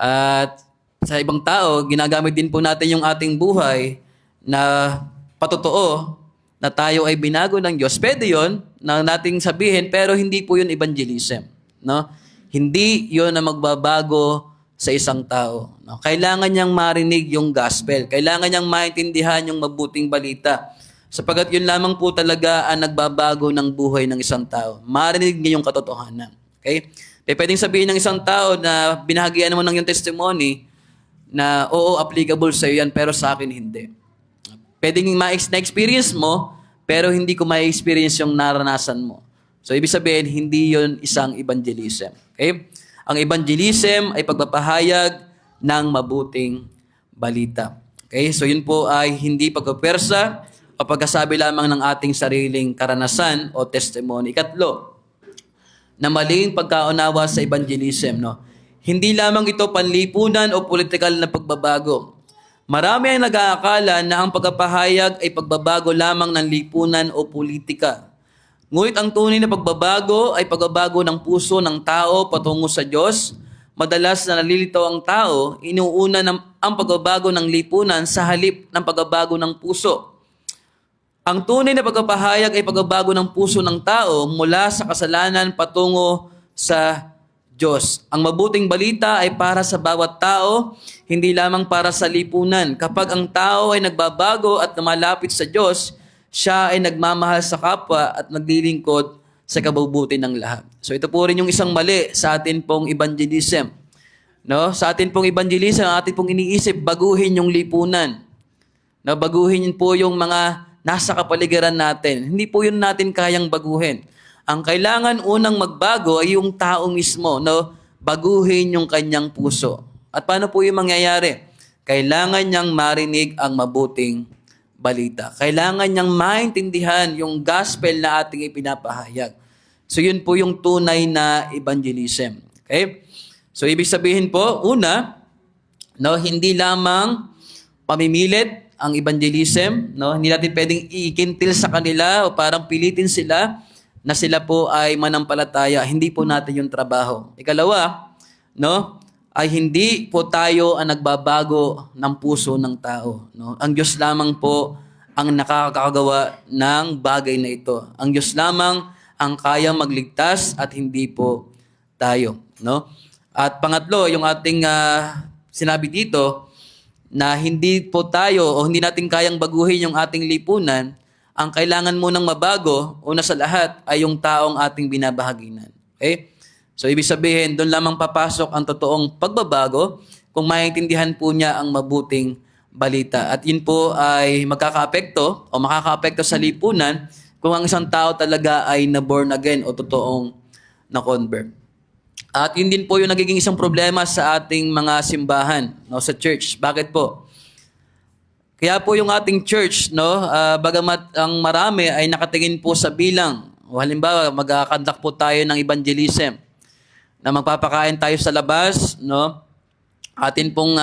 At sa ibang tao, ginagamit din po natin yung ating buhay na patotoo na tayo ay binago ng Diyos. Pwede yun na nating sabihin, pero hindi po yun evangelism. No? Hindi yun na magbabago sa isang tao. No? Kailangan niyang marinig yung gospel. Kailangan niyang maintindihan yung mabuting balita. Sapagat yun lamang po talaga ang nagbabago ng buhay ng isang tao. Marinig niya yung katotohanan. Okay? Pwedeng sabihin ng isang tao na binahagian mo ng yung testimony, na oo, applicable sa iyo yan, pero sa akin hindi. Pwedeng na-experience mo, pero hindi ko ma-experience yung naranasan mo. So, ibig sabihin, hindi yon isang evangelism. Okay? Ang evangelism ay pagpapahayag ng mabuting balita. Okay? So, yun po ay hindi pagpapersa o pagkasabi lamang ng ating sariling karanasan o testimony. Ikatlo, na maling pagkaunawa sa evangelism, no? Hindi lamang ito panlipunan o politikal na pagbabago. Marami ang nag-aakala na ang pagpapahayag ay pagbabago lamang ng lipunan o politika. Ngunit ang tunay na pagbabago ay pagbabago ng puso ng tao patungo sa Diyos. Madalas na nalilito ang tao, inuuna ang pagbabago ng lipunan sa halip ng pagbabago ng puso. Ang tunay na pagpapahayag ay pagbabago ng puso ng tao mula sa kasalanan patungo sa Diyos. Ang mabuting balita ay para sa bawat tao, hindi lamang para sa lipunan. Kapag ang tao ay nagbabago at lumalapit sa Diyos, siya ay nagmamahal sa kapwa at naglilingkod sa kabubuti ng lahat. So ito po rin yung isang mali sa atin pong evangelism. No? Sa atin pong evangelism, ang atin pong iniisip, baguhin yung lipunan. No? Baguhin po yung mga nasa kapaligiran natin. Hindi po yun natin kayang baguhin. Ang kailangan unang magbago ay yung tao mismo, no? Baguhin yung kanyang puso. At paano po yung mangyayari? Kailangan niyang marinig ang mabuting balita. Kailangan niyang maintindihan yung gospel na ating ipinapahayag. So yun po yung tunay na evangelism. Okay? So ibig sabihin po, una, no, hindi lamang pamimilit ang evangelism, no? Hindi natin pwedeng ikintil sa kanila o parang pilitin sila na sila po ay manampalataya. Hindi po natin yung trabaho. Ikalawa, no, ay hindi po tayo ang nagbabago ng puso ng tao. No? Ang Diyos lamang po ang nakakagawa ng bagay na ito. Ang Diyos lamang ang kayang magligtas at hindi po tayo. No? At pangatlo, yung ating sinabi dito, na hindi po tayo o hindi natin kayang baguhin yung ating lipunan, ang kailangan munang mabago, una sa lahat, ay yung taong ating binabahaginan. Okay? So, ibig sabihin, doon lamang papasok ang totoong pagbabago kung maintindihan po niya ang mabuting balita. At yun po ay magkakaapekto o makakaapekto sa lipunan kung ang isang tao talaga ay na-born again o totoong na-convert. At yun din po yung nagiging isang problema sa ating mga simbahan, no, sa church. Bakit po? Kaya po yung ating church, no, bagamat ang marami ay nakatingin po sa bilang. O halimbawa, mag-conduct po tayo ng evangelism na magpapakain tayo sa labas, no? Atin pong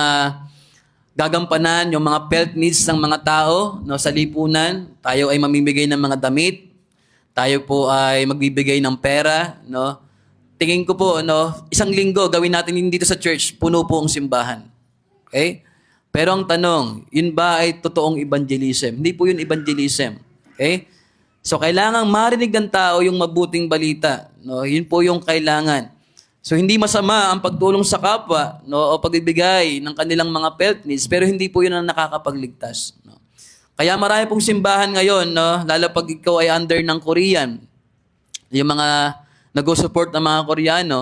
gagampanan yung mga felt needs ng mga tao, no, sa lipunan. Tayo ay mamimigay ng mga damit. Tayo po ay magbibigay ng pera, no? Tingin ko po, no, isang linggo gawin natin yun dito sa church, puno po ang simbahan. Okay? Pero ang tanong, yun ba ay totoong evangelism? Hindi po yun evangelism. Okay? So, kailangan marinig ng tao yung mabuting balita. No? Yun po yung kailangan. So, hindi masama ang pagtulong sa kapwa, no, o pagbibigay ng kanilang mga felt needs, pero hindi po yun ang nakakapagligtas. No? Kaya marami pong simbahan ngayon, no, lalo pag ikaw ay under ng Korean, yung mga nag-support ng mga Koreano,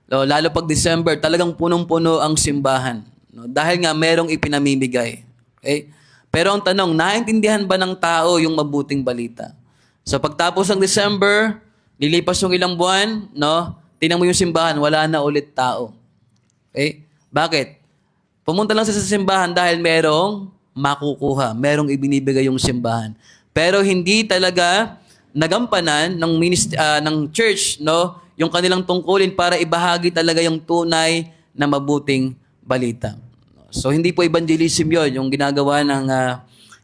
no, lalo pag December, talagang punong-puno ang simbahan. No? Dahil nga merong ipinamimigay. Okay? Pero ang tanong, naintindihan ba ng tao yung mabuting balita? So pagtapos ng December, lilipas yung ilang buwan, no? Tingnan mo yung simbahan, wala na ulit tao. Okay? Bakit? Pumunta lang sa simbahan dahil merong makukuha, merong ibinibigay yung simbahan. Pero hindi talaga nagampanan ng ng church, no, yung kanilang tungkulin para ibahagi talaga yung tunay na mabuting balita. So hindi po evangelism 'yon, yung ginagawa ng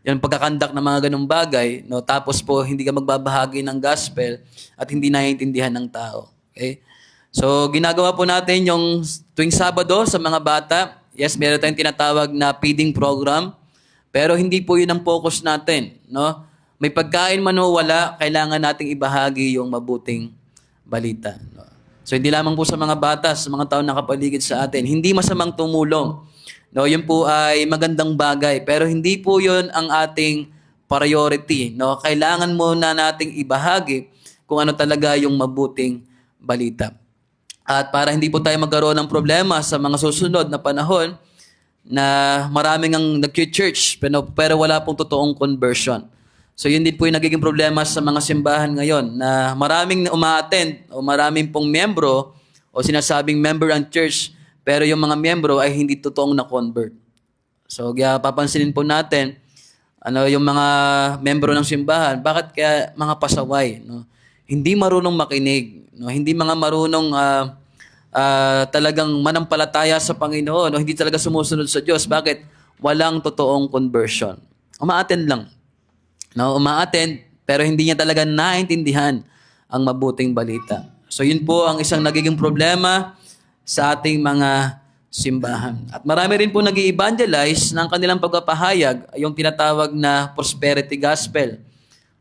yung pagkakandak ng mga ganung bagay, no, tapos po hindi ka magbabahagi ng gospel at hindi naiintindihan ng tao. Okay? So ginagawa po natin yung tuwing Sabado sa mga bata. Yes, meron tayong tinatawag na feeding program, pero hindi po 'yun ang focus natin, no? May pagkain man o wala, kailangan nating ibahagi yung mabuting balita. No? So hindi lamang po sa mga bata, sa mga tao nakapaligid sa atin. Hindi masamang tumulong. No, yun po ay magandang bagay, pero hindi po yun ang ating priority. No? Kailangan muna nating ibahagi kung ano talaga yung mabuting balita. At para hindi po tayo magkaroon ng problema sa mga susunod na panahon na maraming ang nag-church pero wala pong totoong conversion. So yun din po yung nagiging problema sa mga simbahan ngayon na maraming uma-attend o maraming pong membro o sinasabing member ang church pero yung mga membro ay hindi totoong na-convert. So kaya papansinin po natin yung mga membro ng simbahan, bakit kaya mga pasaway, no? Hindi marunong makinig, no? Hindi mga marunong talagang manampalataya sa Panginoon, no? Hindi talaga sumusunod sa Diyos. Bakit? Walang totoong conversion. Uma-attend lang. No, uma-attend pero hindi niya talaga naintindihan ang mabuting balita. So yun po ang isang nagiging problema sa ating mga simbahan. At marami rin po nag-i-evangelize ng kanilang pagpapahayag, yung tinatawag na prosperity gospel.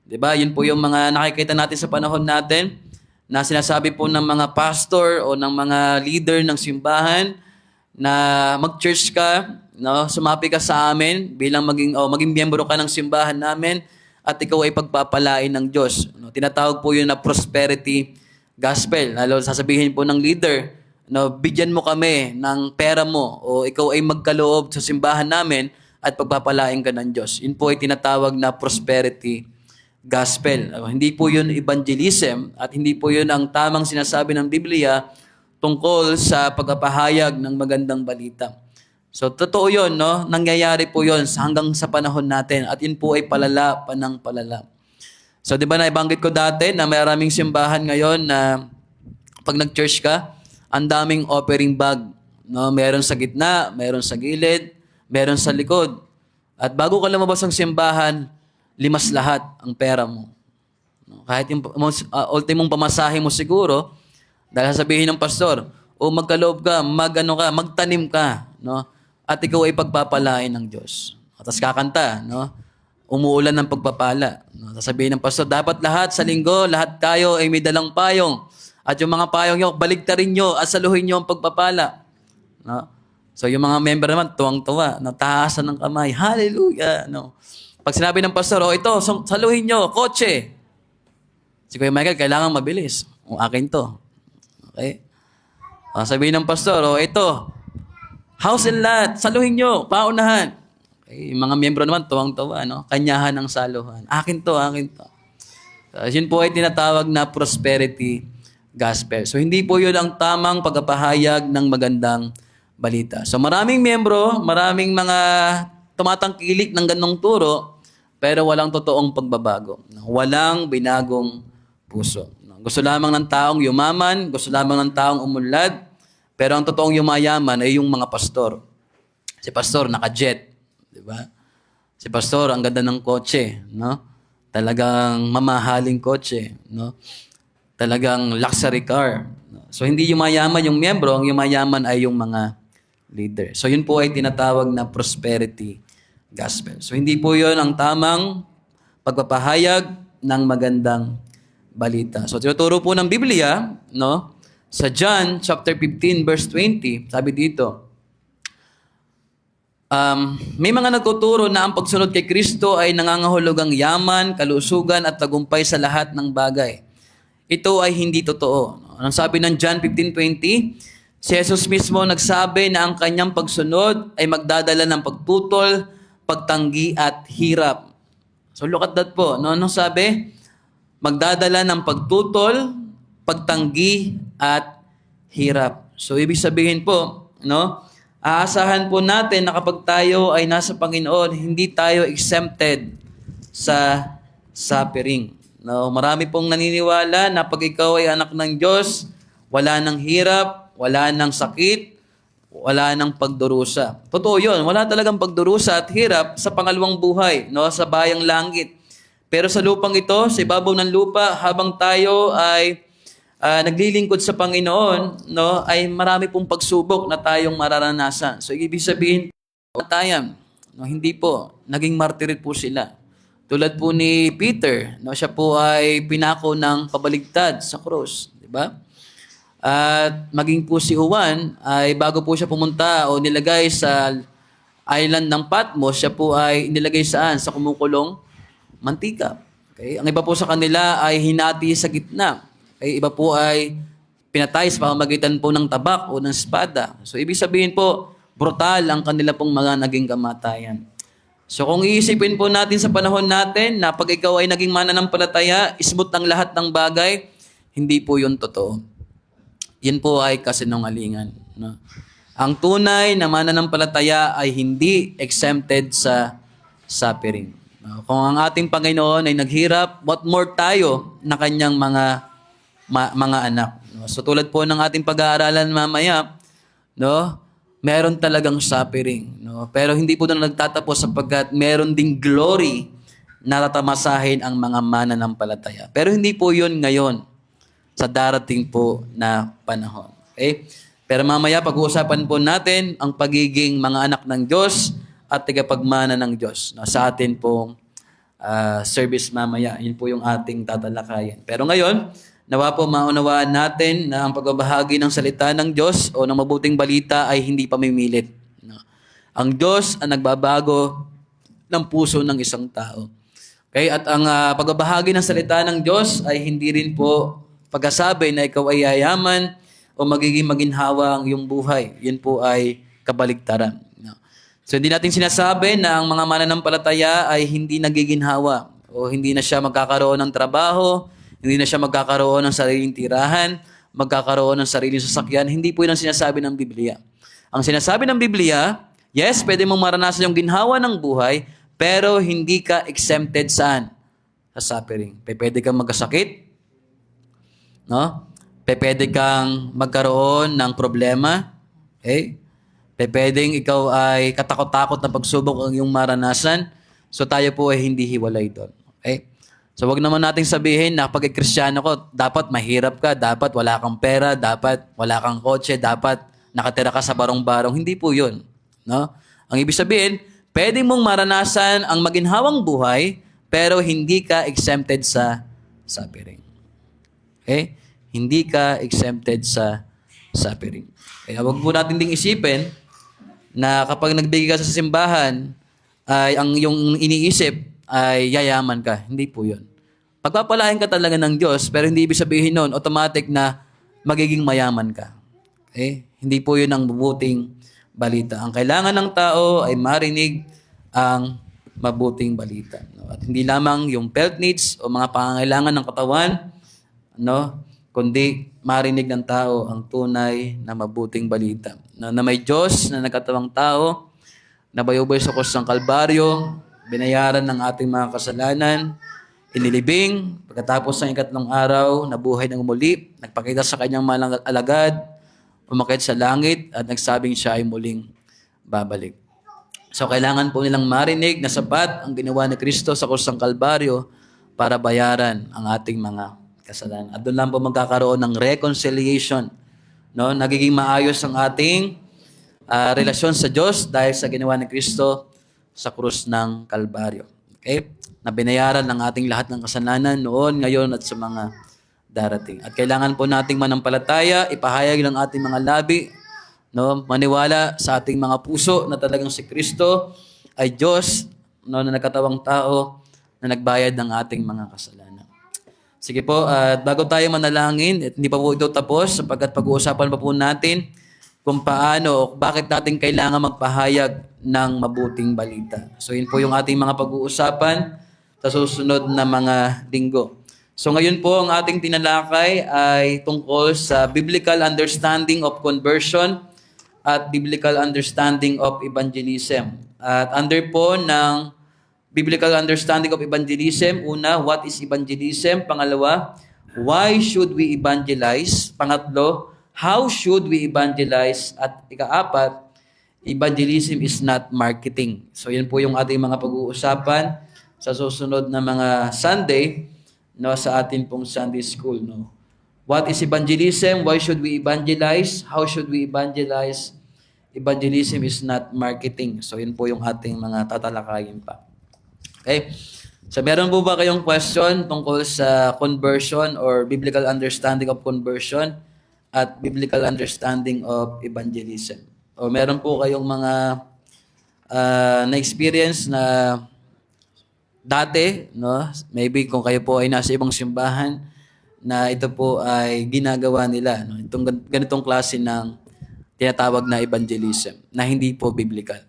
'Di ba? Yun po yung mga nakikita natin sa panahon natin na sinasabi po ng mga pastor o ng mga leader ng simbahan na mag-church ka, no, sumapi ka sa amin bilang maging miyembro ka ng simbahan namin at ikaw ay pagpapalain ng Diyos. No, tinatawag po yun na prosperity gospel. Lalo sasabihin po ng leader, no, bigyan mo kami ng pera mo o ikaw ay magkaloob sa simbahan namin at pagpapalain ka ng Diyos. Yun po ay tinatawag na prosperity gospel. Hindi po yun evangelism at hindi po yun ang tamang sinasabi ng Biblia tungkol sa pagpapahayag ng magandang balita. So, totoo yun, no? Nangyayari po yun hanggang sa panahon natin. At yun po ay palala pa ng palala. So, di ba naibanggit ko dati na may maraming simbahan ngayon na pag nag-church ka, ang daming offering bag. No? Meron sa gitna, meron sa gilid, meron sa likod. At bago ka lumabas ng simbahan, limas lahat ang pera mo. No? Kahit yung ultimong pamasahe mo siguro, dahil sasabihin ng pastor, magkaloob ka, magtanim ka, no? At ikaw ay pagpapalain ng Diyos. At tapos kakanta, no? Umuulan ng pagpapala. No? Sasabihin ng pastor, dapat lahat sa linggo, lahat tayo ay may dalang payong. At yung mga payong nyo, baligtarin nyo at saluhin nyo ang pagpapala. No? So yung mga member naman, tuwang-tuwa, nataasan ng kamay, hallelujah, no? Pag sinabi ng pastor, ito, saluhin nyo, kotse. Si Kuya Michael, kailangan mabilis. Akin to. Okay? Sabihin ng pastor, ito, house and lot, saluhin nyo, paunahan. Okay? Yung mga miyembro naman, tuwang-tuwa, no? Kanyahan ng saluhan. Akin to, akin to. Yun po ay tinatawag na prosperity gospel. So, hindi po yun ang tamang pagpapahayag ng magandang balita. So, maraming miyembro, maraming mga tumatangkilik ng ganong turo, pero walang totoong pagbabago. Walang binagong puso. Gusto lamang ng taong yumaman, gusto lamang ng taong umunlad, pero ang totoong yumayaman ay yung mga pastor. Si pastor naka-jet, di ba? Si pastor ang ganda ng kotse, no? Talagang mamahaling kotse, no? Talagang luxury car. No? So hindi yumayaman yung miyembro, ang yumayaman ay yung mga leader. So yun po ay tinatawag na prosperity gospel. So hindi po yun ang tamang pagpapahayag ng magandang balita. So tinuturo po ng Biblia, no? Sa John chapter 15 verse 20, sabi dito, may mga nagtuturo na ang pagsunod kay Kristo ay nangangahulugang yaman, kalusugan at tagumpay sa lahat ng bagay. Ito ay hindi totoo. Anong sabi ng John 15:20? Si Jesus mismo nagsabi na ang kanyang pagsunod ay magdadala ng pagtutol, pagtanggi at hirap. So look at that po. No? Anong sabi? Magdadala ng pagtutol, pagtanggi at hirap. So ibig sabihin po, no? Aasahan po natin na kapag tayo ay nasa Panginoon, hindi tayo exempted sa suffering. No, marami pong naniniwala na pag ikaw ay anak ng Diyos, wala nang hirap, wala nang sakit, wala nang pagdurusa. Totoo 'yon, wala talagang pagdurusa at hirap sa pangalawang buhay, no, sa bayang langit. Pero sa lupang ito, sa ibabaw ng lupa, habang tayo ay naglilingkod sa Panginoon, no, ay marami pong pagsubok na tayong mararanasan. So ibig sabihin, tayan, no, hindi po, naging martirit po sila. Tulad po ni Peter, no, siya po ay pinako ng pabaligtad sa krus, di ba? At maging po si Juan ay bago po siya pumunta o nilagay sa island ng Patmos, siya po ay nilagay saan? Sa kumukulong mantika. Okay? Ang iba po sa kanila ay hinati sa gitna. Okay? Iba po ay pinatay sa pamamagitan po ng tabak o ng espada. So ibig sabihin po, brutal ang kanila pong mga naging kamatayan. So kung iisipin po natin sa panahon natin na pag ikaw ay naging mananampalataya, smooth ang lahat ng bagay, hindi po yun totoo. Yan po ay kasinungalingan. No? Ang tunay na mananampalataya ay hindi exempted sa suffering. No? Kung ang ating Panginoon ay naghirap, what more tayo na kanyang mga anak. No? So tulad po ng ating pag-aaralan mamaya, no? Meron talagang suffering, no? Pero hindi po doon nagtatapos sapagkat meron ding glory na tatamasahin ang mga mananampalataya. Pero hindi po 'yon ngayon sa darating po na panahon. Okay? Pero mamaya pag-uusapan po natin ang pagiging mga anak ng Diyos at tagapagmana ng Diyos, no? Sa atin pong service mamaya. Yun po yung ating tatalakayan. Pero ngayon, nawa po maunawaan natin na ang pagbabahagi ng salita ng Diyos o ng mabuting balita ay hindi pamimilit. No? Ang Diyos ang nagbabago ng puso ng isang tao. Okay? At ang pagbabahagi ng salita ng Diyos ay hindi rin po pagkasabi na ikaw ay yayaman o magiging maginhawa ang iyong buhay. Yun po ay kabaligtaran. No? So hindi natin sinasabi na ang mga mananampalataya ay hindi nagiginhawa o hindi na siya magkakaroon ng trabaho, hindi na siya magkakaroon ng sariling tirahan, magkakaroon ng sariling sasakyan. Hindi po yun ang sinasabi ng Biblia. Ang sinasabi ng Biblia, yes, pwede mong maranasan yung ginhawa ng buhay, pero hindi ka exempted saan? Sa suffering. Pwede kang magkasakit, no? Pwede kang magkaroon ng problema, okay? Pwedeng ikaw ay katakot-takot na pagsubok ang iyong maranasan. So tayo po ay hindi hiwalay doon. Okay? So wag naman nating sabihin na pag Kristiyano ko, dapat mahirap ka, dapat wala kang pera, dapat wala kang kotse, dapat nakatira ka sa barong-barong. Hindi po 'yun, no? Ang ibig sabihin, pwede mong maranasan ang maginhawang buhay, pero hindi ka exempted sa suffering. Okay? Hindi ka exempted sa suffering. Kaya wag po natin ding isipin na kapag nagbigay ka sa simbahan, ay ang yung iniisip ay yayaman ka. Hindi po yun. Pagpapalain ka talaga ng Diyos, pero hindi ibig sabihin nun, automatic na magiging mayaman ka. Okay? Hindi po yun ang mabuting balita. Ang kailangan ng tao ay marinig ang mabuting balita. No? At hindi lamang yung felt needs o mga pangangailangan ng katawan, no? Kundi marinig ng tao ang tunay na mabuting balita. Na may Diyos na nagkatawang tao, na bayubay sa krus ng Kalbaryo, binayaran ng ating mga kasalanan, inilibing, pagkatapos ng ikatlong araw, nabuhay ng muli, nagpakita sa kanyang malang alagad, umakyat sa langit, at nagsabing siya ay muling babalik. So, kailangan po nilang marinig na sapat ang ginawa ni Kristo sa krus ng Kalbaryo para bayaran ang ating mga kasalanan. At doon lang po magkakaroon ng reconciliation. No? Nagiging maayos ang ating relasyon sa Diyos dahil sa ginawa ni Kristo sa krus ng Kalbaryo. Okay? Na binayaran ng ating lahat ng kasalanan noon, ngayon, at sa mga darating. At kailangan po nating manampalataya, ipahayag ng ating mga labi, no, maniwala sa ating mga puso na talagang si Kristo ay Diyos, no, na nagkatawang tao na nagbayad ng ating mga kasalanan. Sige po, at bago tayo manalangin, at hindi pa po ito tapos sapagkat pag-uusapan pa po natin kung paano o bakit natin kailangan magpahayag ng mabuting balita. So yun po yung ating mga pag-uusapan sa susunod na mga linggo. So ngayon po ang ating tinalakay ay tungkol sa biblical understanding of conversion at biblical understanding of evangelism. At under po ng biblical understanding of evangelism, una, what is evangelism? Pangalawa, why should we evangelize? Pangatlo, how should we evangelize? At ikaapat, evangelism is not marketing. So yan po yung ating mga pag-uusapan sa susunod na mga Sunday, no, sa atin pong Sunday school. No? What is evangelism? Why should we evangelize? How should we evangelize? Evangelism is not marketing. So yun po yung ating mga tatalakayin pa. Okay? So meron po ba kayong question tungkol sa conversion or biblical understanding of conversion at biblical understanding of evangelism? O meron po kayong mga na-experience na dati, no? Maybe kung kayo po ay nasa ibang simbahan na ito po ay ginagawa nila, no? Itong ganitong klase ng tinatawag na evangelism na hindi po biblical.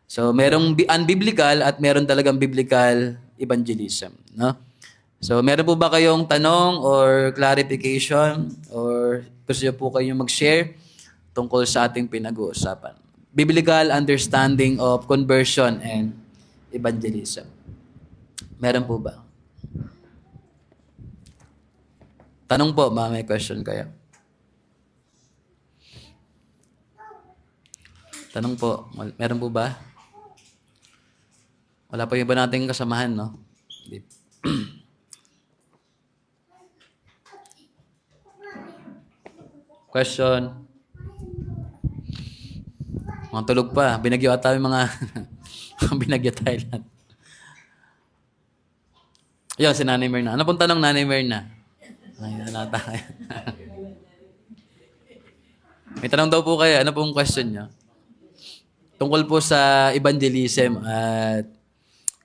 So, merong unbiblical at meron talagang biblical evangelism, no? So, meron po ba kayong tanong or clarification or gusto niyo po kayong mag-share tungkol sa ating pinag-uusapan? Biblical understanding of conversion and evangelism. Meron po ba? Tanong po, may question kayo? Tanong po, meron po ba? Wala pa yung iba nating kasamahan, no? Question? Mga tulog pa. Binagyo ata yung mga binagyo Thailand. Yun, si Nanay Myrna. Ano pong tanong, Nanay Myrna? Ay, nata kayo. May tanong daw po kayo. Ano pong question nyo? Tungkol po sa evangelism at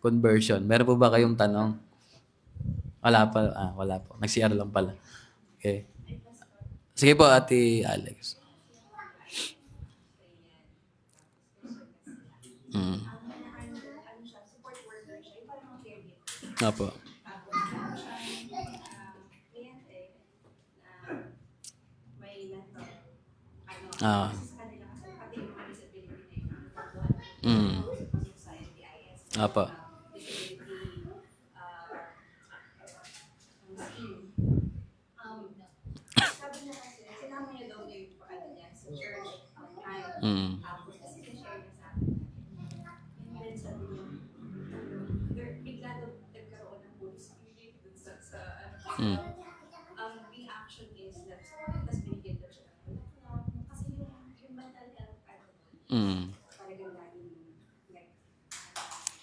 conversion. Meron po ba kayong tanong? Wala pa. Wala po. Nag-CR lang pala. Okay. Sige po, Ate Alex. Apo. Ah. Apa.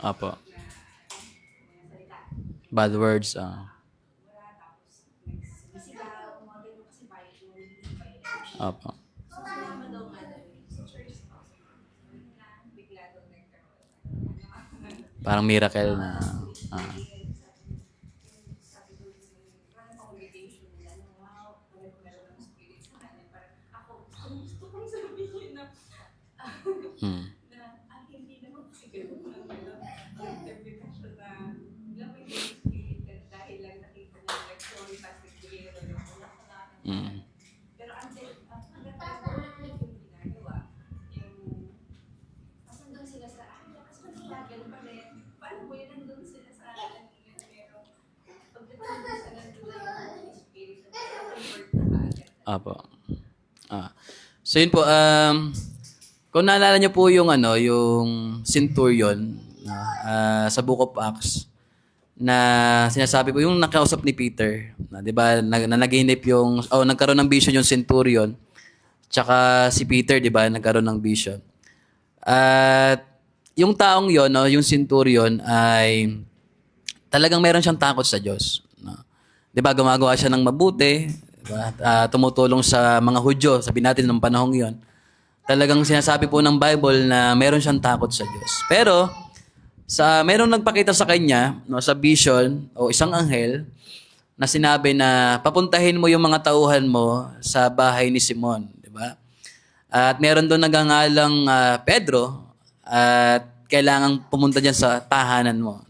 Apa. Bad words. Apa. Parang miracle na. ah, mm, Hindi naman siguro ang interpretasyon na alam mo yung spirit ka dahil lang nakita mo like sorry pastor Guerrero yung wala ka na mm. pero until hanggang tayo yung ginagawa yung nandun sila sa kasi ganun pa rin paano mo yun nandun sila sa pero pagdating mo sa nandun na yung spirit na convert na kaagad. Apo. So yun po, kung naalala niyo po yung yung centurion sa Book of Acts na sinasabi po yung nakausap ni Peter, na 'di ba, naginip yung nagkaroon ng vision yung centurion, tsaka si Peter, 'di ba, nagkaroon ng vision. At yung taong yon, no, yung centurion ay talagang meron siyang takot sa Diyos, no. 'Di ba, gumagawa siya ng mabuti, 'di ba? Tumutulong sa mga Hudyo, sabihin natin ng panahong 'yon. Talagang sinasabi po ng Bible na meron siyang takot sa Diyos. Pero merong nagpakita sa kanya, no, sa vision o isang anghel na sinabi na papuntahin mo yung mga tauhan mo sa bahay ni Simon, 'di ba? At meron doon nagangalang Pedro at kailangang pumunta diyan sa tahanan mo.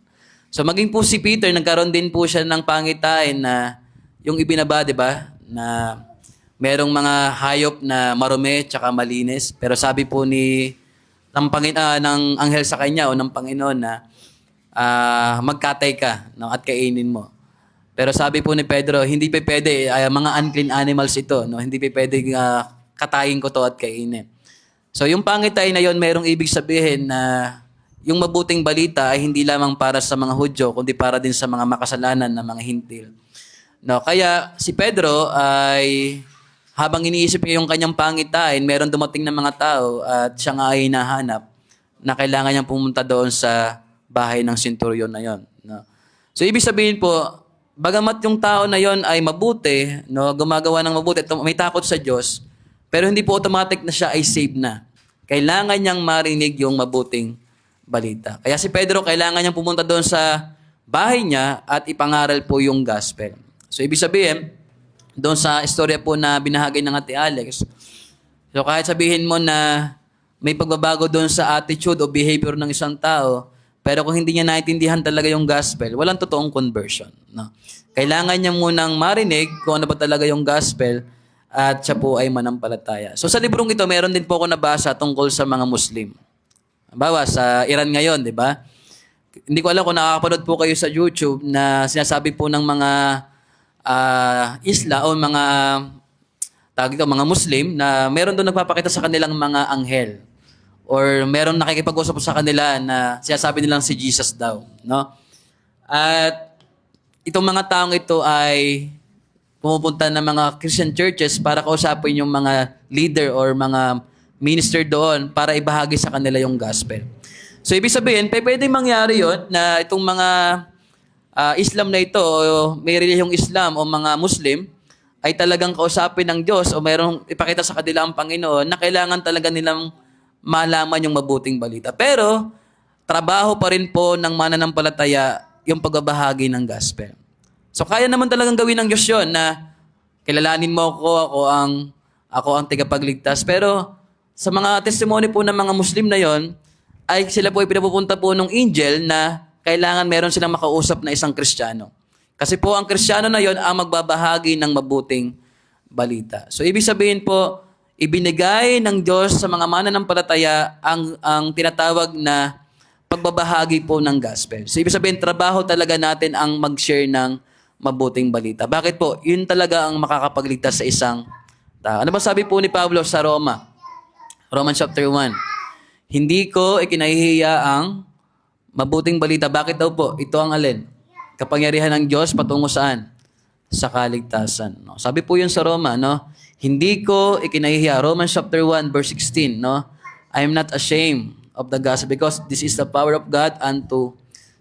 So maging po si Peter, nagkaroon din po siya ng pangitain na yung ibinaba, 'di ba? Na merong mga hayop na marumi tsaka malinis. Pero sabi po ng anghel sa kanya o ng Panginoon na magkatay ka, no, at kainin mo. Pero sabi po ni Pedro, hindi pa pwede, mga unclean animals ito, no? Hindi pa pwede katayin ko to at kainin. So yung pangitay na yon, merong ibig sabihin na yung mabuting balita ay hindi lamang para sa mga Hudyo, kundi para din sa mga makasalanan na mga Hintil. No, kaya si Pedro ay habang iniisip niya yung kanyang pangitain, meron dumating na mga tao at siya nga ay hinahanap na kailangan niyang pumunta doon sa bahay ng centurion na yon. No? So, ibig sabihin po, bagamat yung tao na yon ay mabuti, no, gumagawa ng mabuti, may takot sa Diyos, pero hindi po automatic na siya ay saved na. Kailangan niyang marinig yung mabuting balita. Kaya si Pedro, kailangan niyang pumunta doon sa bahay niya at ipangaral po yung gospel. So, ibig sabihin, doon sa istorya po na binahagi ng Ate Alex, so kahit sabihin mo na may pagbabago doon sa attitude o behavior ng isang tao, pero kung hindi niya naintindihan talaga yung gospel, walang totoong conversion. No? Kailangan niya munang marinig kung ano ba talaga yung gospel at siya po ay manampalataya. So sa librong ito, meron din po ako nabasa tungkol sa mga Muslim. Halimbawa, sa Iran ngayon, di ba? Hindi ko alam kung nakakapanood po kayo sa YouTube na sinasabi po ng mga isla o mga mga Muslim na meron doon nagpapakita sa kanilang mga anghel or meron nakikipag-usap sa kanila na sinasabi nilang si Jesus daw, no? At itong mga taong ito ay pumupunta ng mga Christian churches para kausapin yung mga leader or mga minister doon para ibahagi sa kanila yung gospel. So ibig sabihin, pwede mangyari yon na itong mga Islam na ito, o may relihiyong Islam o mga Muslim, ay talagang kausapin ng Diyos o mayroong ipakita sa kanila ang Panginoon na kailangan talaga nilang malaman yung mabuting balita. Pero, trabaho pa rin po ng mananampalataya yung pagbabahagi ng gospel. So, kaya naman talagang gawin ng Diyos yun na kilalanin mo ako ang tagapagligtas. Pero, sa mga testimony po ng mga Muslim na yon, ay sila po ay pinapupunta po ng angel na kailangan meron silang makausap na isang Kristiyano. Kasi po ang Kristiyano na yon ang magbabahagi ng mabuting balita. So ibig sabihin po, ibinigay ng Diyos sa mga mananampalataya ang tinatawag na pagbabahagi po ng gospel. So ibig sabihin, trabaho talaga natin ang mag-share ng mabuting balita. Bakit po? Yun talaga ang makakapagligtas sa isang tao. Ano ba sabi po ni Pablo sa Romans chapter 1? Hindi ko ikinahihiya ang mabuting balita. Bakit daw po? Ito ang alin? Kapangyarihan ng Diyos patungo saan? Sa kaligtasan. No? Sabi po yun sa Roma, no? Hindi ko ikinahihiya. Romans chapter 1 verse 16, no? I am not ashamed of the gospel because this is the power of God unto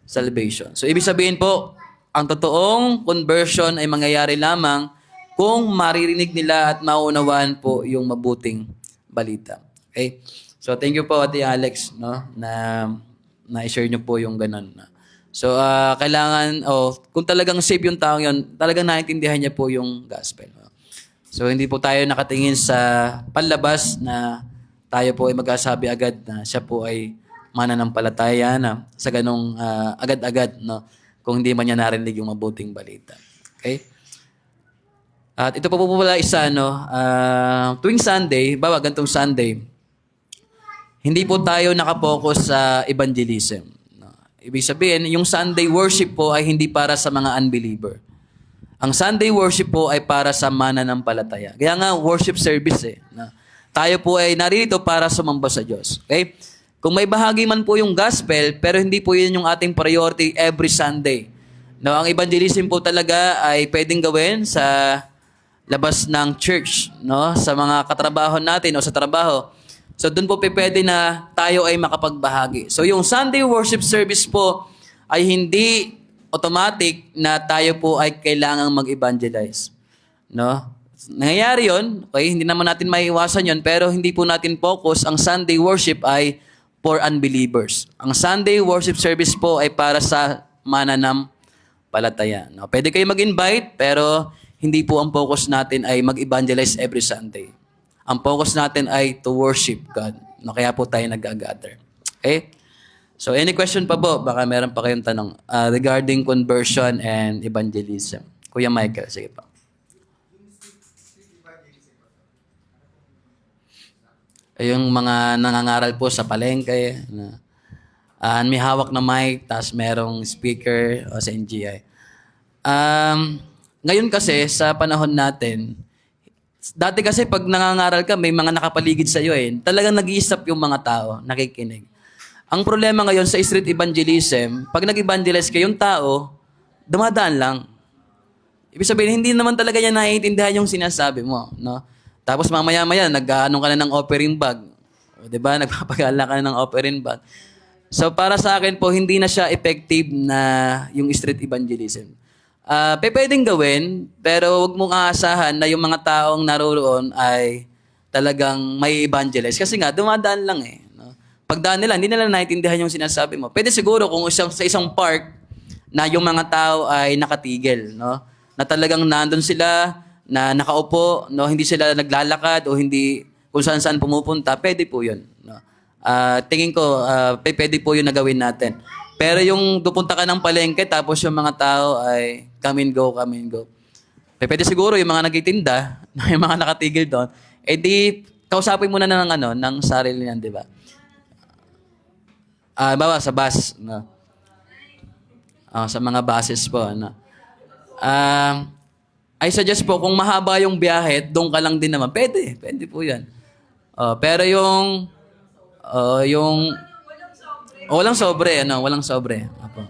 salvation. So, ibig sabihin po, ang totoong conversion ay mangyayari lamang kung maririnig nila at maunawaan po yung mabuting balita. Okay? So, thank you po, Ate Alex, no? Na na i-share nyo po yung ganun. So, kailangan, kung talagang save yung tao yun, talagang naintindihan niya po yung gospel. So, hindi po tayo nakatingin sa panlabas na tayo po ay magsasabi agad na siya po ay mananampalataya na sa ganong agad-agad, no? Kung hindi man niya narinig yung mabuting balita. Okay? At ito po pala isa, no? Tuwing Sunday, bawa gantong Sunday, hindi po tayo nakapokus sa evangelism. No? Ibig sabihin, yung Sunday worship po ay hindi para sa mga unbeliever. Ang Sunday worship po ay para sa mananampalataya. Kaya nga, worship service eh. No? Tayo po ay naririto para sumamba sa Diyos. Okay? Kung may bahagi man po yung gospel, pero hindi po yun yung ating priority every Sunday. No, ang evangelism po talaga ay pwedeng gawin sa labas ng church, no? Sa mga katrabaho natin o sa trabaho. So doon po pwede na tayo ay makapagbahagi. So yung Sunday worship service po ay hindi automatic na tayo po ay kailangang mag-evangelize. No? Nangyayari yun, okay? Hindi naman natin maiiwasan yun, pero hindi po natin focus. Ang Sunday worship ay for unbelievers. Ang Sunday worship service po ay para sa mananampalataya. No? Pwede kayo mag-invite, pero hindi po ang focus natin ay mag-evangelize every Sunday. Ang focus natin ay to worship God. No, kaya po tayo nag-gather. Okay? So, any question pa po? Baka meron pa kayong tanong regarding conversion and evangelism. Kuya Michael, sige pa. Yung mga nangangaral po sa palengke, na may hawak na mic, tapos merong speaker o sa NGI. Ngayon kasi, sa panahon natin, dati kasi pag nangangaral ka, may mga nakapaligid sa iyo eh. Talagang nag-iisap yung mga tao, nakikinig. Ang problema ngayon sa street evangelism, pag nag-evangelize ka, yung tao, dumadaan lang. Ibig sabihin, hindi naman talaga niya naiintindihan yung sinasabi mo. No? Tapos mamaya-maya, nag-aanong ka na ng offering bag. O, diba? Nagpapagala ka na ng offering bag. So para sa akin po, hindi na siya effective na yung street evangelism. Pwedeng gawin, pero wag mong aasahan na yung mga taong naroroon ay talagang may evangelize. Kasi nga, dumadaan lang eh. No? Pagdaan nila, hindi nila naiintindihan yung sinasabi mo. Pwede siguro kung sa isang park na yung mga tao ay nakatigil. No? Na talagang nandun sila, na nakaupo, no? Hindi sila naglalakad o hindi kung saan-saan pumupunta. Pwede po yun. No? Tingin ko, pwede po yun na gawin natin. Pero yung dupunta ka ng palengke, tapos yung mga tao ay come and go, come and go. Pwede siguro yung mga nagtitinda, yung mga nakatigil doon, di kausapin muna na ng sarili niyan, di ba? Bawa sa bus, no? Sa mga buses po, no? I suggest po, kung mahaba yung biyahe, doon ka lang din naman. Pwede po yan. Pero yung walang sobre, walang sobre. Apo.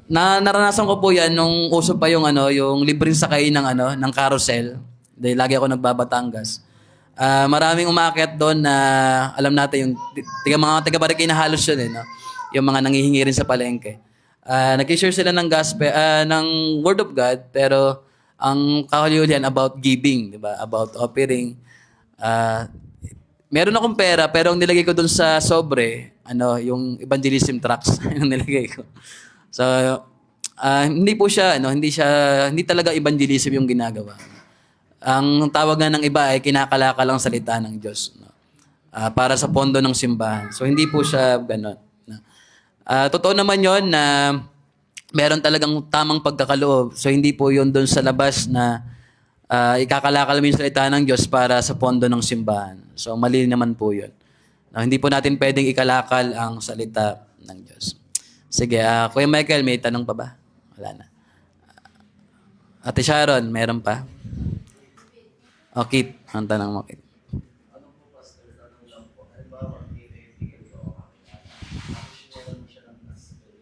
Naranasan ko po 'yan nung uso pa yung yung libreng sakay ng carousel. Dahil lagi ako nagbabatangas. Maraming umakyat doon na alam natin yung mga taga-Marikina halos yun no? Yung mga nanghihingi rin sa palengke. Nag-share sila ng gospel, ng word of God, pero ang kahuli-hulihan about giving, di ba? About offering. Meron akong pera, pero ang nilagay ko dun sa sobre, yung evangelism tracts, yung nilagay ko. So, hindi po siya, hindi talaga evangelism yung ginagawa. Ang tawag nga ng iba ay kinakalakalang salita ng Diyos. No? Para sa pondo ng simbahan. So, hindi po siya gano'n. No? Totoo naman yon na meron talagang tamang pagkakaloob. So, hindi po yun doon sa labas na ikakalakal mo yung salita ng Diyos para sa pondo ng simbahan. So, mali naman po yun. No, hindi po natin pwedeng ikalakal ang salita ng Diyos. Sige, Kuya Michael, may tanong pa ba? Wala na. Ate Sharon, meron pa? Okay, ang tanong mo, Kit.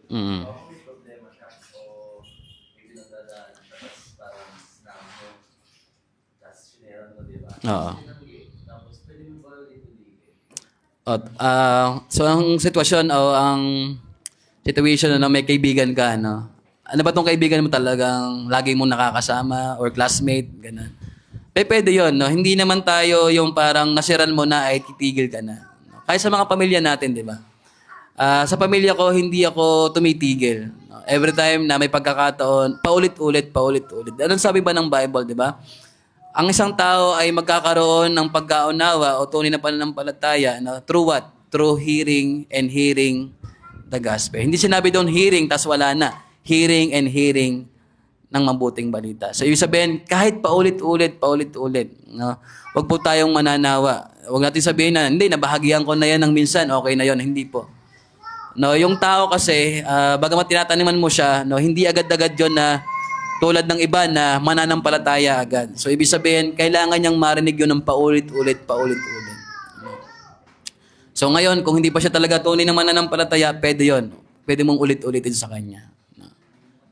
Mm. Oo. So ang sitwasyon o ang situation may kaibigan ka, ano ba tong kaibigan mo talagang lagi mong nakakasama or classmate, ganun. Pwede yun, no? Hindi naman tayo yung parang nasiran mo na ay titigil ka na. Kahit sa mga pamilya natin, di ba? Sa pamilya ko, hindi ako tumitigil. No? Every time na may pagkakataon, paulit-ulit, paulit-ulit. Anong sabi ba ng Bible, di ba? Ang isang tao ay magkakaroon ng pagkaunawa o tunay na pananampalataya, no? Through what? Through hearing and hearing the gospel. Hindi sinabi doon hearing, tas wala na. Hearing and hearing ng mabuting balita. So, ibig sabihin, kahit paulit-ulit, no? Huwag po tayong mananawa. Huwag natin sabihin na, hindi, nabahagian ko na yan ng minsan, okay na yon. Hindi po. No, yung tao kasi, bagamat tinataniman mo siya, no, hindi agad-agad yon na tulad ng iba na mananampalataya agad. So, ibig sabihin, kailangan niyang marinig yun ng paulit-ulit. So, ngayon, kung hindi pa siya talaga tunay na mananampalataya, pwede yon. Pwede mong ulit-ulitin sa kanya. No?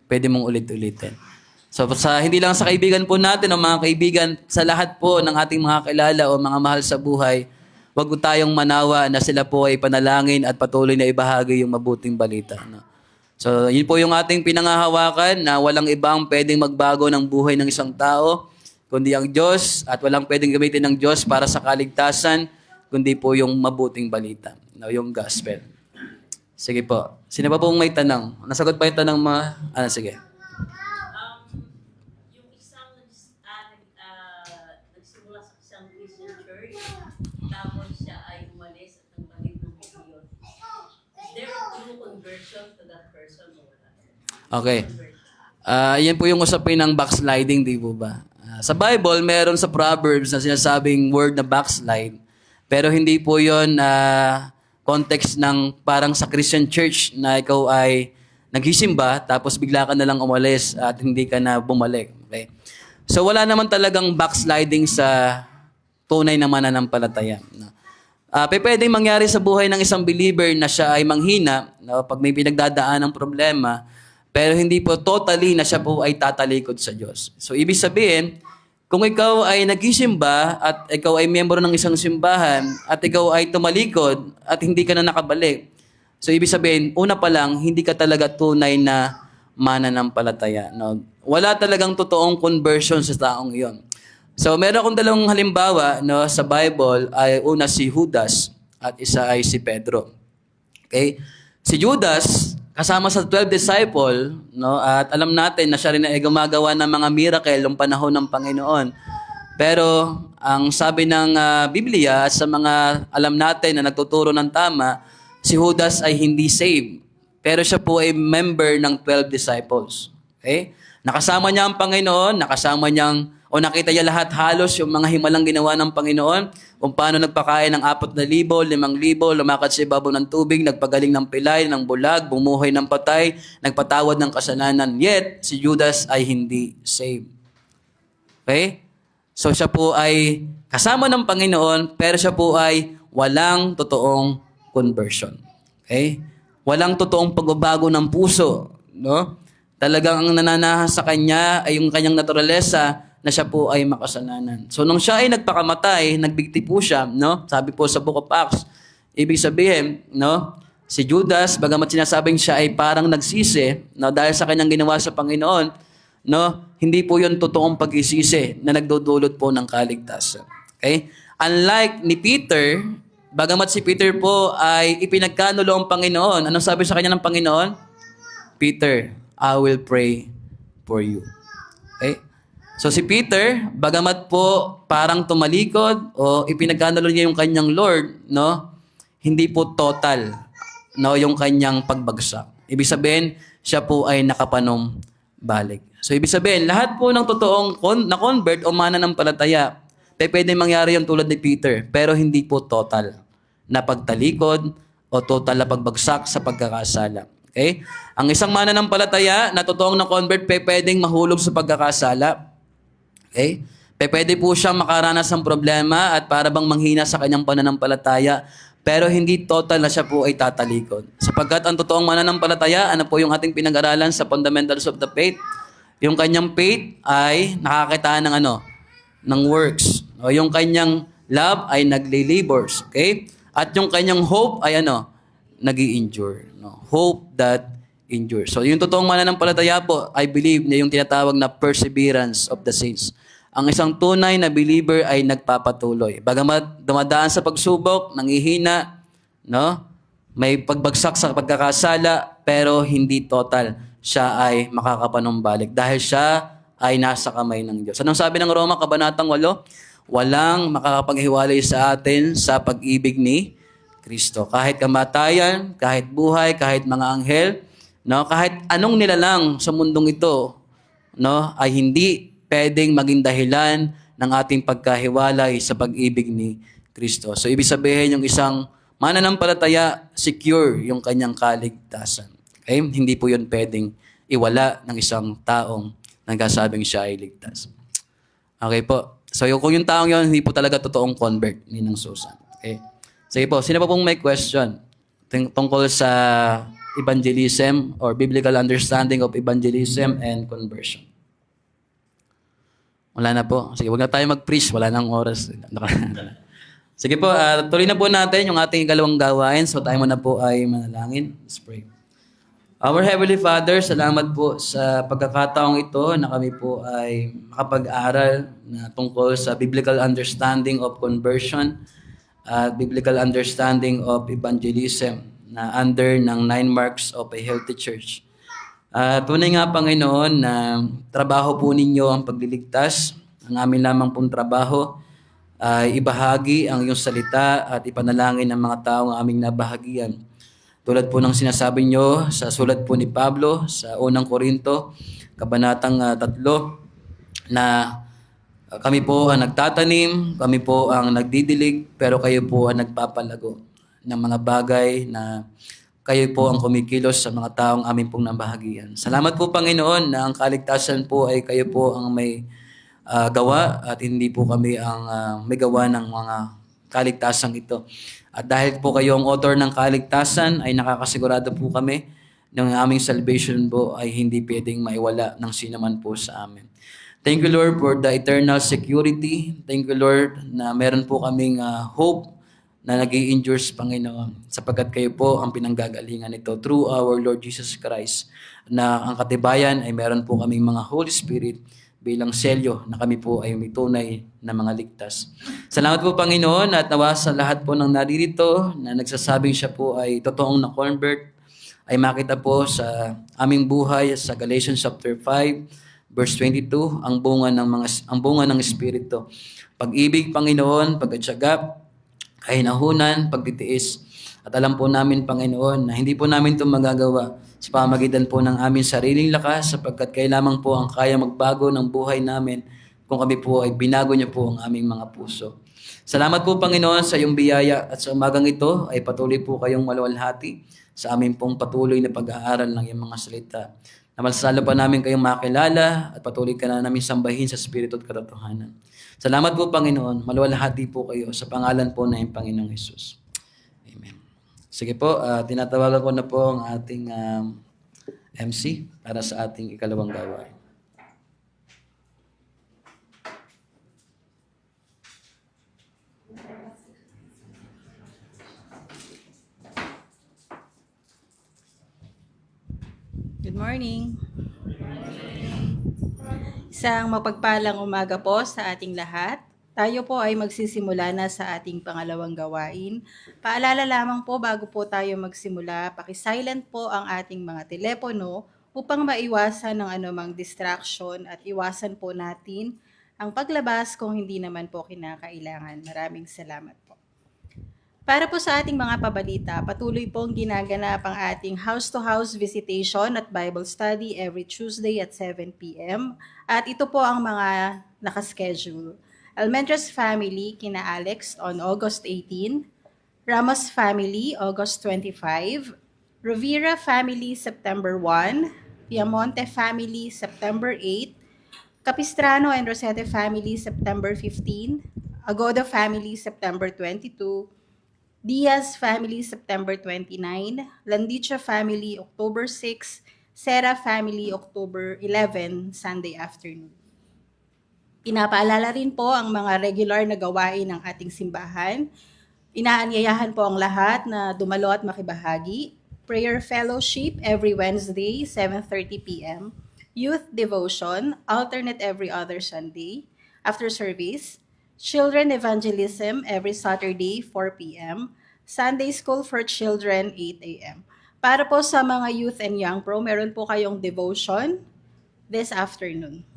Pwede mong ulit-ulitin. So, hindi lang sa kaibigan po natin o mga kaibigan, sa lahat po ng ating mga kilala o mga mahal sa buhay, huwag po tayong manawa na sila po ay panalangin at patuloy na ibahagi yung mabuting balita. No? So, yun po yung ating pinangahawakan na walang ibang pwedeng magbago ng buhay ng isang tao, kundi ang Diyos, at walang pwedeng gamitin ng Diyos para sa kaligtasan, kundi po yung mabuting balita, no? Yung gospel. Sige po. Sino pa pong may tanong? Nasagot pa yung tanong mo? Sige. Yung isang nagsimula sa isang Christian church, tapos siya ay umalis at nagbalik ng reliyon. Is there a true conversion to that person or wala? Okay. Yan po yung usapin ng backsliding, di po ba? Sa Bible, meron sa Proverbs na sinasabing word na backslide. Pero hindi po yun context ng parang sa Christian church na ikaw ay nagsisimba tapos bigla ka na lang umalis at hindi ka na bumalik. Okay? So wala naman talagang backsliding sa tunay na mananampalataya. No? Pwedeng mangyari sa buhay ng isang believer na siya ay manghina, no, pag may pinagdadaan ng problema, pero hindi po totally na siya po ay tatalikod sa Diyos. So ibig sabihin, kung ikaw ay nagsisimba at ikaw ay miyembro ng isang simbahan at ikaw ay tumalikod at hindi ka na nakabalik, so ibig sabihin, una pa lang, hindi ka talaga tunay na mananampalataya. No? Wala talagang totoong conversion sa taong iyon. So meron akong dalawang halimbawa, no, sa Bible, ay una si Judas at isa ay si Pedro. Okay? Si Judas, kasama sa 12 disciple, no, at alam natin na siya rin ay gumagawa ng mga miracle noong panahon ng Panginoon. Pero ang sabi ng Biblia at sa mga alam natin na nagtuturo ng tama, si Judas ay hindi saved. Pero siya po ay member ng 12 disciples. Okay? Nakasama niya ang Panginoon, nakita niya lahat halos yung mga himalang ginawa ng Panginoon, kung paano nagpakain ng 4,000, 5,000, lumakad sa ibabaw ng tubig, nagpagaling ng pilay, ng bulag, bumuhay ng patay, nagpatawad ng kasalanan. Yet, si Judas ay hindi saved. Okay? So siya po ay kasama ng Panginoon, pero siya po ay walang totoong conversion. Okay? Walang totoong pagbabago ng puso. No? Talagang ang nananahas sa kanya ay yung kanyang naturalesa na siya po ay makasalanan. So nung siya ay nagpakamatay, nagbigti po siya, no? Sabi po sa Book of Acts, ibig sabihin, no? Si Judas, bagamat sinasabing siya ay parang nagsisi, no, dahil sa kanyang ginawa sa Panginoon, no? Hindi po 'yon totoong pagsisisi na nagdudulot po ng kaligtasan. Okay? Unlike ni Peter, bagamat si Peter po ay ipinagkanulo ang Panginoon, anong sabi sa kanya ng Panginoon? Peter, I will pray for you. Okay? So si Peter, bagamat po parang tumalikod o ipinagkanulo niya yung kanyang Lord, no? Hindi po total, no, yung kanyang pagbagsak. Ibig sabihin, siya po ay nakapanumbalik. So ibig sabihin, lahat po ng totoong na-convert o mananampalataya, pwede mangyari yung tulad ni Peter, pero hindi po total na pagtalikod o total na pagbagsak sa pagkakasala. Okay? Ang isang mananampalataya na totoong na-convert, pwedeng mahulog sa pagkakasala. Okay? Pwede po siyang makaranas ng problema at para bang manghina sa kanyang pananampalataya, pero hindi total na siya po ay tatalikod. Sapagkat ang totoong mananampalataya, ano po yung ating pinag-aralan sa Fundamentals of the Faith? Yung kanyang faith ay nakakakitaan ng ng works. O yung kanyang love ay nagli-labors. Okay? At yung kanyang hope ay nag-i-endure. No? Hope that endures. So yung totoong mananampalataya po, I believe na yung tinatawag na perseverance of the saints. Ang isang tunay na believer ay nagpapatuloy. Bagamat dumadaan sa pagsubok, nanghihina, no? May pagbagsak sa pagkakasala pero hindi total. Siya ay makakapanumbalik dahil siya ay nasa kamay ng Diyos. Anong sabi ng Roma, Kabanatang 8? Walang makakapaghiwalay sa atin sa pag-ibig ni Kristo. Kahit kamatayan, kahit buhay, kahit mga anghel, no, kahit anong nilalang sa mundong ito, no, ay hindi pwedeng maging dahilan ng ating pagkahiwalay sa pag-ibig ni Kristo. So ibig sabihin yung isang mananampalataya, secure yung kanyang kaligtasan. Okay? Hindi po yun pwedeng iwala ng isang taong nagkasabing siya ay ligtas. Okay po. So kung yung taong yun, hindi po talaga totoong convert, Ninang Susan. Okay? Sige po, sino pa pong may question tungkol sa evangelism or biblical understanding of evangelism and conversion? Wala na po. Sige, wag na tayo mag-preach. Wala nang oras. Sige po, tuloy na po natin yung ating ikalawang gawain. So tayo muna po ay manalangin. Let's pray. Our Heavenly Father, salamat po sa pagkakataong ito na kami po ay makapag-aral na tungkol sa biblical understanding of conversion at biblical understanding of evangelism na under ng 9 marks of a healthy church. Tunay nga, Panginoon, na trabaho po ninyo ang pagliligtas. Ang amin lamang pong trabaho ay ibahagi ang iyong salita at ipanalangin ng mga taong aming nabahagian. Tulad po ng sinasabi nyo sa sulat po ni Pablo sa unang Korinto, Kabanatang 3, na kami po ang nagtatanim, kami po ang nagdidilig, pero kayo po ang nagpapalago ng mga bagay na kayo po ang kumikilos sa mga taong aming pong nabahagian. Salamat po, Panginoon, na ang kaligtasan po ay kayo po ang may gawa at hindi po kami ang may gawa ng mga kaligtasan ito. At dahil po kayo ang author ng kaligtasan, ay nakakasigurado po kami ng aming salvation po ay hindi pwedeng maiwala ng sinaman po sa amin. Thank you, Lord, for the eternal security. Thank you, Lord, na meron po kaming hope na nag-i-endures, Panginoon, sapagkat kayo po ang pinanggagalingan nito through our Lord Jesus Christ, na ang katibayan ay meron po kaming mga Holy Spirit bilang selyo na kami po ay may tunay na mga ligtas. Salamat po, Panginoon, at nawa sa lahat po ng naririto na nagsasabing siya po ay totoong na-convert, ay makita po sa aming buhay sa Galatians chapter 5, verse 22, ang bunga ng Espiritu. Pag-ibig, Panginoon, pagkatyaga, kahinahunan, pagtitiis. At alam po namin, Panginoon, na hindi po namin ito magagawa sa pamagitan po ng aming sariling lakas, sapagkat kayo lamang po ang kaya magbago ng buhay namin kung kami po ay binago niyo po ang aming mga puso. Salamat po, Panginoon, sa iyong biyaya at sa umagang ito ay patuloy po kayong maluwalhati sa aming pong patuloy na pag-aaral ng iyong mga salita. Na malasalo pa namin kayong makilala at patuloy ka na namin sambahin sa Espiritu at katotohanan. Salamat po, Panginoon. Maluwalhati po kayo sa pangalan po ng Panginoong Hesus. Amen. Sige po, tinatawagan ko na po ang ating MC para sa ating ikalawang gawain. Good morning. Isang mapagpalang umaga po sa ating lahat. Tayo po ay magsisimula na sa ating pangalawang gawain. Paalala lamang po bago po tayo magsimula, paki-silent po ang ating mga telepono upang maiwasan ng anumang distraction at iwasan po natin ang paglabas kung hindi naman po kinakailangan. Maraming salamat po. Para po sa ating mga pabalita, patuloy pong ginaganap ang ating house-to-house visitation at Bible study every Tuesday at 7 p.m. At ito po ang mga nakaschedule. Almendras Family, kina Alex on August 18. Ramos Family, August 25. Rovira Family, September 1. Piamonte Family, September 8. Capistrano and Rosete Family, September 15. Agoda Family, September 22. Diaz Family, September 29. Landicha Family, October 6. Sera Family, October 11, Sunday afternoon. Pinapaalala rin po ang mga regular na gawain ng ating simbahan. Inaanyayahan po ang lahat na dumalo at makibahagi. Prayer Fellowship every Wednesday, 7:30 p.m. Youth Devotion, alternate every other Sunday. After service, Children Evangelism every Saturday, 4 p.m. Sunday School for Children, 8 a.m. Para po sa mga youth and young pro, meron po kayong devotion this afternoon.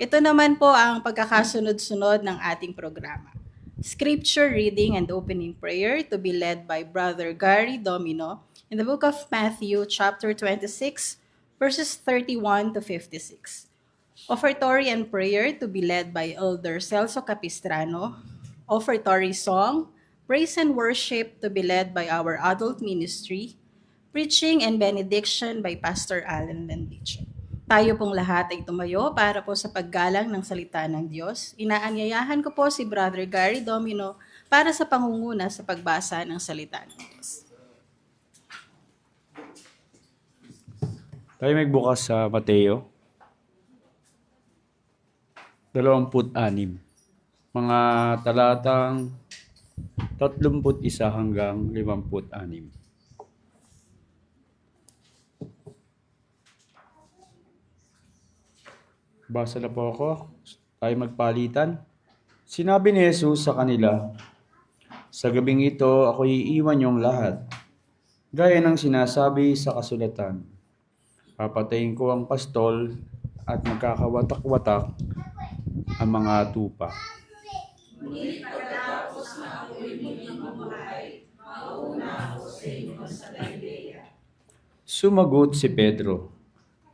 Ito naman po ang pagkakasunod-sunod ng ating programa. Scripture reading and opening prayer to be led by Brother Gary Domino in the book of Matthew, chapter 26, verses 31 to 56. Offertory and prayer to be led by Elder Celso Capistrano. Offertory song, praise and worship to be led by our adult ministry. Preaching and benediction by Pastor Allen Lendicho. Tayo pong lahat ay tumayo para po sa paggalang ng salita ng Diyos. Inaanyayahan ko po si Brother Gary Domino para sa pangunguna sa pagbasa ng salita ng Diyos. Tayo magbukas sa Mateo 26. Mga talatang 31 hanggang 56. Basa na po ako. Tayo magpalitan. Sinabi ni Jesus sa kanila, "Sa gabing ito, ako iiwan yung lahat. Gaya ng sinasabi sa kasulatan. Papatayin ko ang pastol at magkakawatak-watak ang mga tupa." Sumagot si Pedro,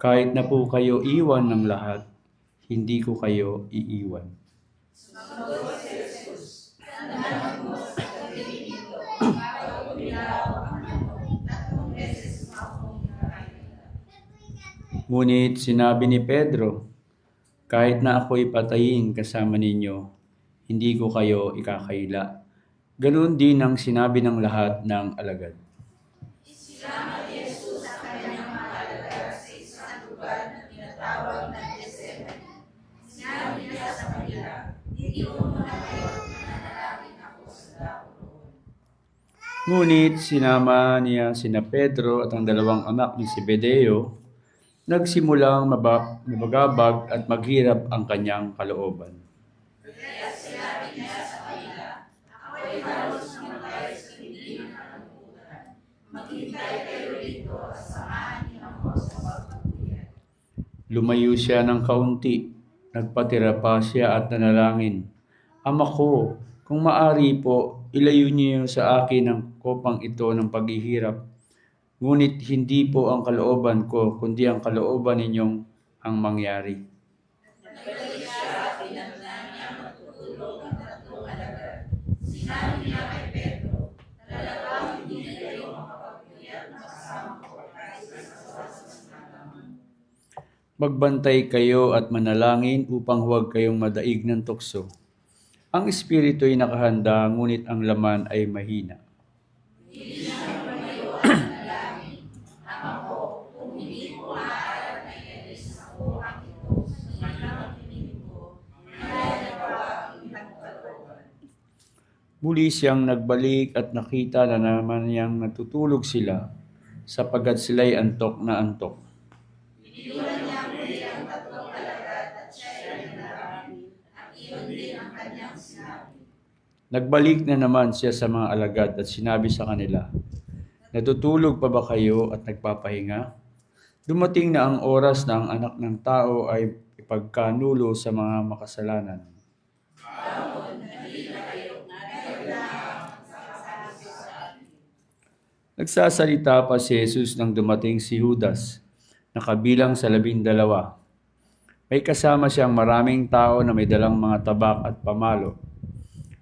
"Kahit na po kayo iwan ng lahat, hindi ko kayo iiwan." Ngunit sinabi ni Pedro, "Kahit na ako'y patayin kasama ninyo, hindi ko kayo ikakaila." Ganoon din ang sinabi ng lahat ng alagad. Ngunit sinama niya sina Pedro at ang dalawang anak ni Zebedeo, nagsimulang mabagabag at maghirap ang kanyang kalooban. Lumayo siya ng kaunti, nagpatira pa siya at nanalangin, "Ama ko, kung maari po, ilayo niyo sa akin ang kopang ito ng paghihirap. Ngunit hindi po ang kalooban ko, kundi ang kalooban ninyong ang mangyari." Magbantay kayo at manalangin upang huwag kayong madaig ng tukso. Ang espiritu ay nakahanda, ngunit ang laman ay mahina. Muli siyang nagbalik at nakita na naman niyang natutulog sila, sapagkat sila'y antok na antok. Nagbalik na naman siya sa mga alagad at sinabi sa kanila, "Natutulog pa ba kayo at nagpapahinga? Dumating na ang oras na ang anak ng tao ay ipagkanulo sa mga makasalanan. Nagsasalita pa si Jesus nang dumating si Judas, na kabilang sa 12. May kasama siyang maraming tao na may dalang mga tabak at pamalo.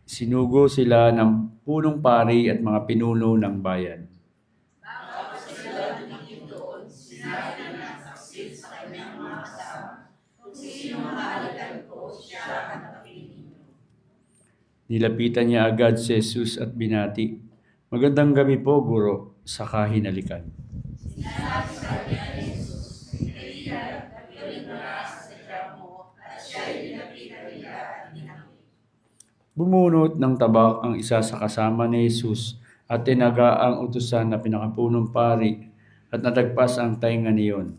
Sinugo sila ng punong pari at mga pinuno ng bayan. Nilapitan niya agad si Jesus at binati, "Magandang gabi po, Guro," saka hinalikan. Bumunot ng tabak ang isa sa kasama ni Jesus at tinaga ang utusan na pinakapunong pari at natagpas ang tainga niyon.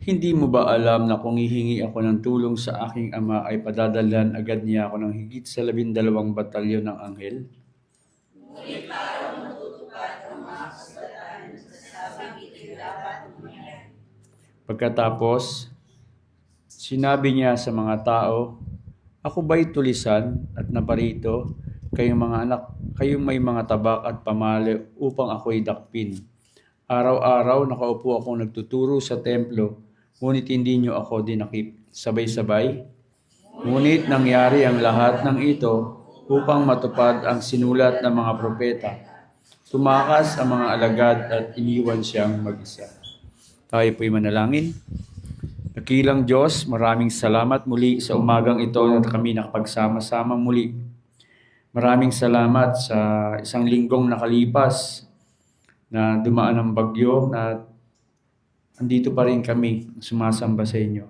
Hindi mo ba alam na kung hihingi ako ng tulong sa aking ama ay padadalhan agad niya ako ng higit sa 12 batalyon ng anghel? Pagkatapos, sinabi niya sa mga tao, "Ako ba'y tulisan at naparito, kayong mga anak, kayong may mga tabak at pamali upang ako'y dakpin. Araw-araw nakaupo akong nagtuturo sa templo, ngunit hindi niyo ako dinakip. Sabay-sabay. Ngunit nangyari ang lahat ng ito upang matupad ang sinulat ng mga propeta. Tumakas ang mga alagad at iniwan siyang mag-isa." Tayo po'y manalangin. Dakilang Diyos, maraming salamat muli sa umagang ito na kami nakapagsama-sama muli. Maraming salamat sa isang linggong nakalipas na dumaan ang bagyo na andito pa rin kami sumasamba sa inyo.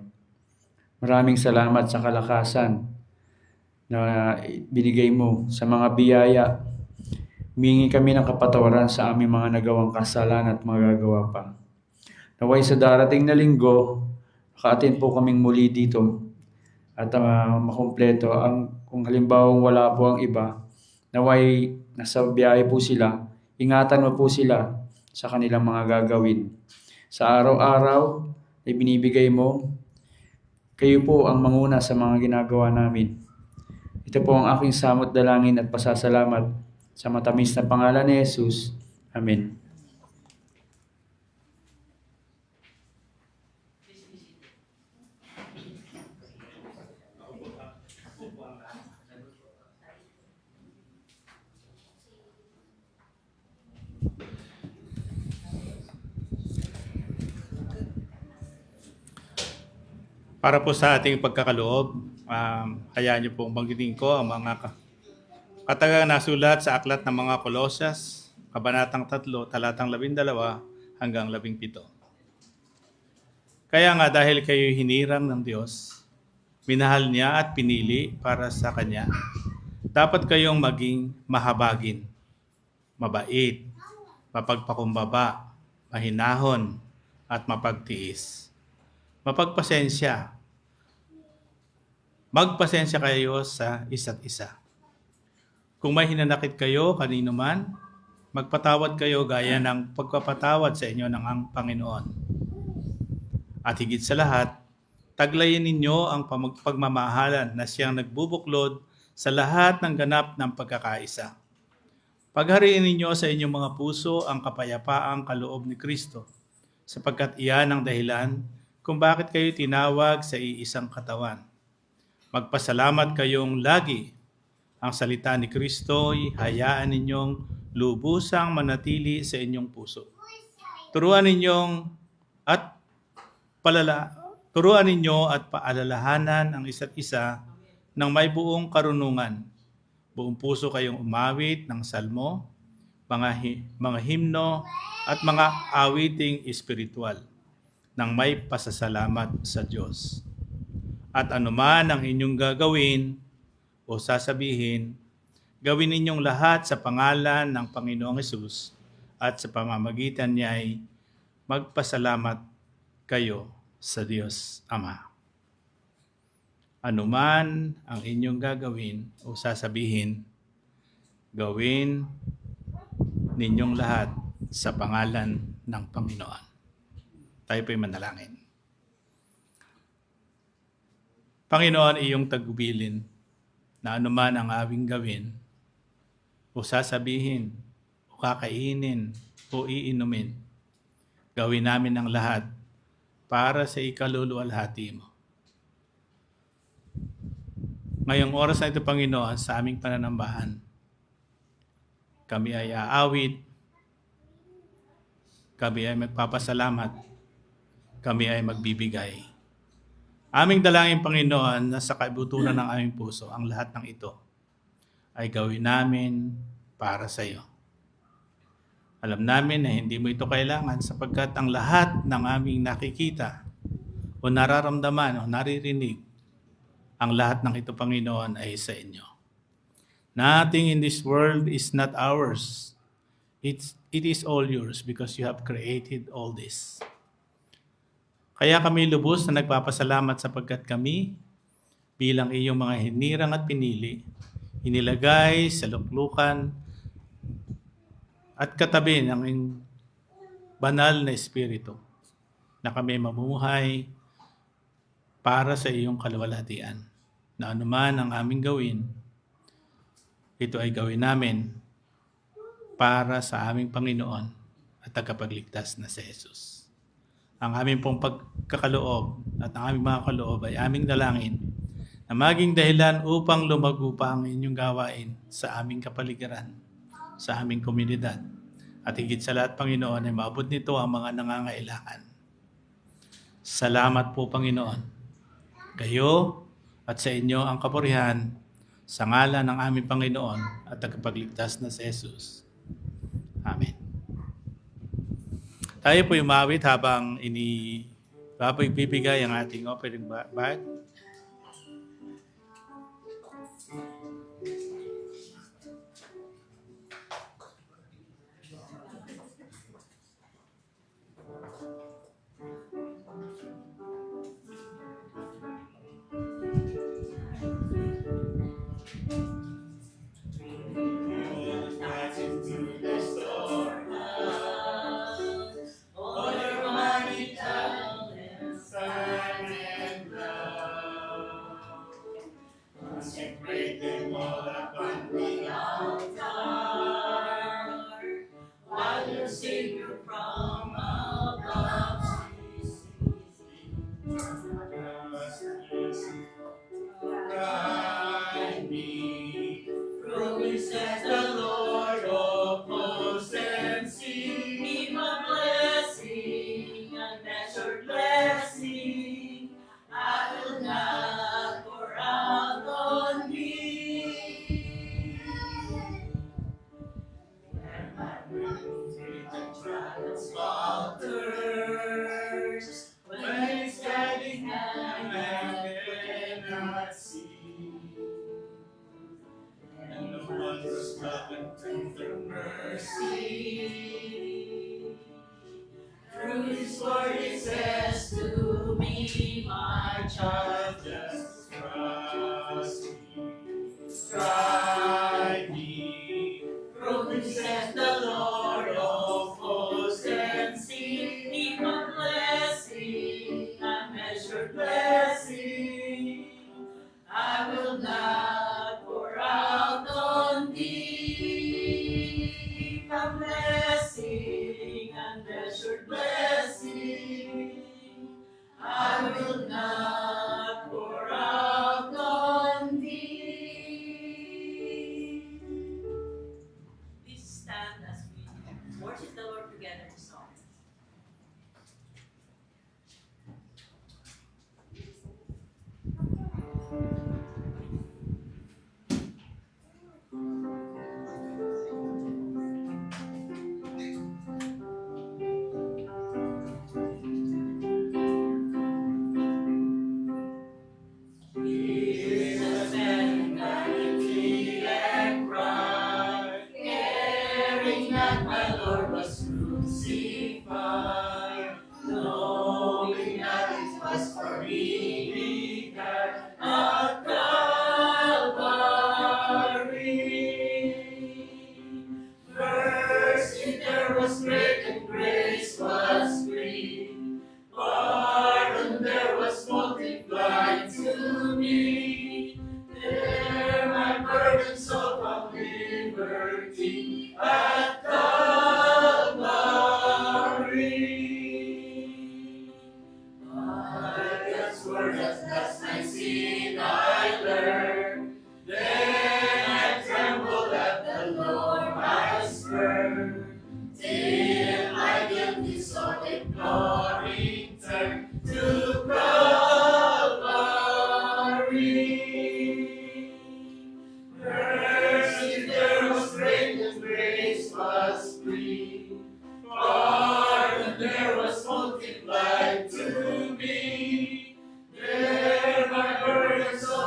Maraming salamat sa kalakasan na binigay mo sa mga biyaya. Humingi kami ng kapatawaran sa aming mga nagawang kasalanan at magagawa pa. Naway sa darating na linggo, makaatin po kaming muli dito at makumpleto. Kung halimbawa wala po ang iba, naway nasa biyahe po sila, ingatan mo po sila sa kanilang mga gagawin. Sa araw-araw ay binibigay mo, kayo po ang manguna sa mga ginagawa namin. Ito po ang aking samot dalangin at pasasalamat sa matamis na pangalan ni Jesus. Amen. Para po sa ating pagkakaloob, hayaan niyo pong banggitin ko ang mga katagang nasulat sa aklat ng mga Kolosas, Kabanatang 3, talatang 12 hanggang 17. Kaya nga dahil kayo hinirang ng Diyos, minahal niya at pinili para sa Kanya, dapat kayong maging mahabagin, mabait, mapagpakumbaba, mahinahon, at mapagtiis. Mapagpasensya. Magpasensya kayo sa isa't isa. Kung may hinanakit kayo kanino man, magpatawad kayo gaya ng pagpapatawad sa inyo ng ang Panginoon. At higit sa lahat, taglayin ninyo ang pagmamahalan na siyang nagbubuklod sa lahat ng ganap ng pagkakaisa. Paghariin ninyo sa inyong mga puso ang kapayapaang kaloob ni Kristo, sapagkat iyan ang dahilan kung bakit kayo tinawag sa iisang katawan. Magpasalamat kayong lagi. Ang salita ni Kristo ay hayaan ninyong lubusang manatili sa inyong puso. Turuan ninyo at paalalahanan ang isa't isa ng may buong karunungan. Buong puso kayong umawit ng salmo, mga himno at mga awiting espiritual nang may pasasalamat sa Diyos. At anuman ang inyong gagawin o sasabihin, gawin ninyong lahat sa pangalan ng Panginoong Hesus at sa pamamagitan niya ay magpasalamat kayo sa Diyos Ama. Anuman ang inyong gagawin o sasabihin, gawin ninyong lahat sa pangalan ng Panginoon. Tayo po'y manalangin. Panginoon, iyong tagubilin na anuman ang aming gawin o sasabihin o kakainin o iinumin, gawin namin ang lahat para sa ikaluluwalhati mo. Ngayong oras na ito, Panginoon, sa aming pananambahan, kami ay aawit, kami ay magpapasalamat, kami ay magbibigay. Aming dalangin, Panginoon, na sa kaibuturan ng aming puso, ang lahat ng ito ay gawin namin para sa iyo. Alam namin na hindi mo ito kailangan sapagkat ang lahat ng aming nakikita o nararamdaman o naririnig, ang lahat ng ito, Panginoon, ay sa inyo. Nothing in this world is not ours. It is all yours because you have created all this. Kaya kami lubos na nagpapasalamat sapagkat kami bilang iyong mga hinirang at pinili, inilagay sa luklukan at katabi ng banal na Espiritu na kami mamumuhay para sa iyong kaluwalhatian. Na anuman ang aming gawin, ito ay gawin namin para sa aming Panginoon at tagapagligtas na si Jesus. Ang aming pong pagkakaloob at ang aming mga kaloob ay aming dalangin na maging dahilan upang lumago pa ang inyong gawain sa aming kapaligiran, sa aming komunidad. At higit sa lahat, Panginoon, ay maabot nito ang mga nangangailangan. Salamat po, Panginoon. Kayo at sa inyo ang kapurihan sa ngalan ng aming Panginoon at tagapagligtas na si Jesus. Amen. Tayo po umawit habang ibibigay ang ating offering bag. Multiplied to me, there my burdens so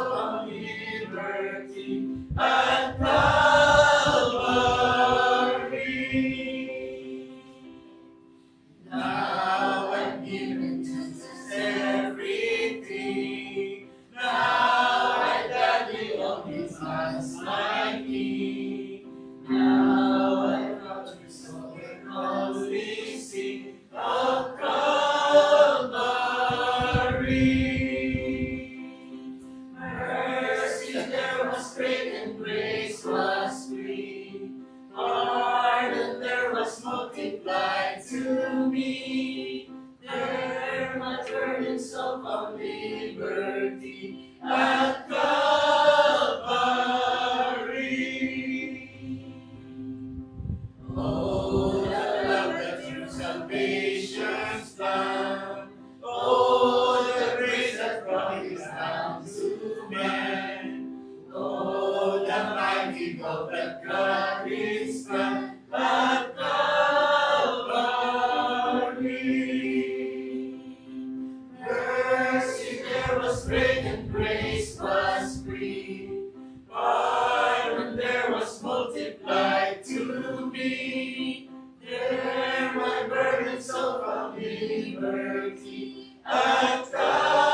Mercy there was great and grace was free. Pardon there was multiplied to me. There my burdens so found liberty at Calvary. Oh, the love that through salvation's plan. Oh, the grace that brought His down to man. Oh, the mighty love that God is plan at Calvary. Mercy there was great and grace was free. Pardon there was multiplied to me. There my burden so found liberty at Calvary.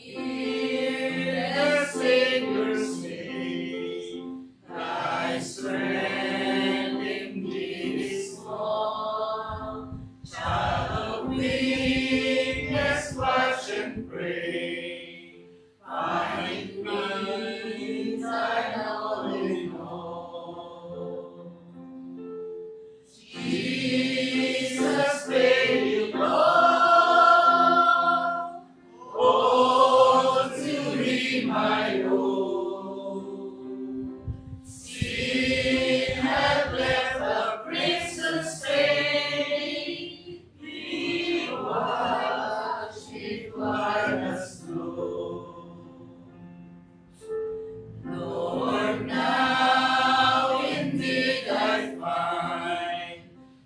Hear the Savior say, Thy strength indeed is small. Child of weakness, watch and pray. Find me thine all in all. Jesus paid it all. Oh, to Thee my own. Sin had left a crimson stain. He washed it white as snow. Lord, now indeed I find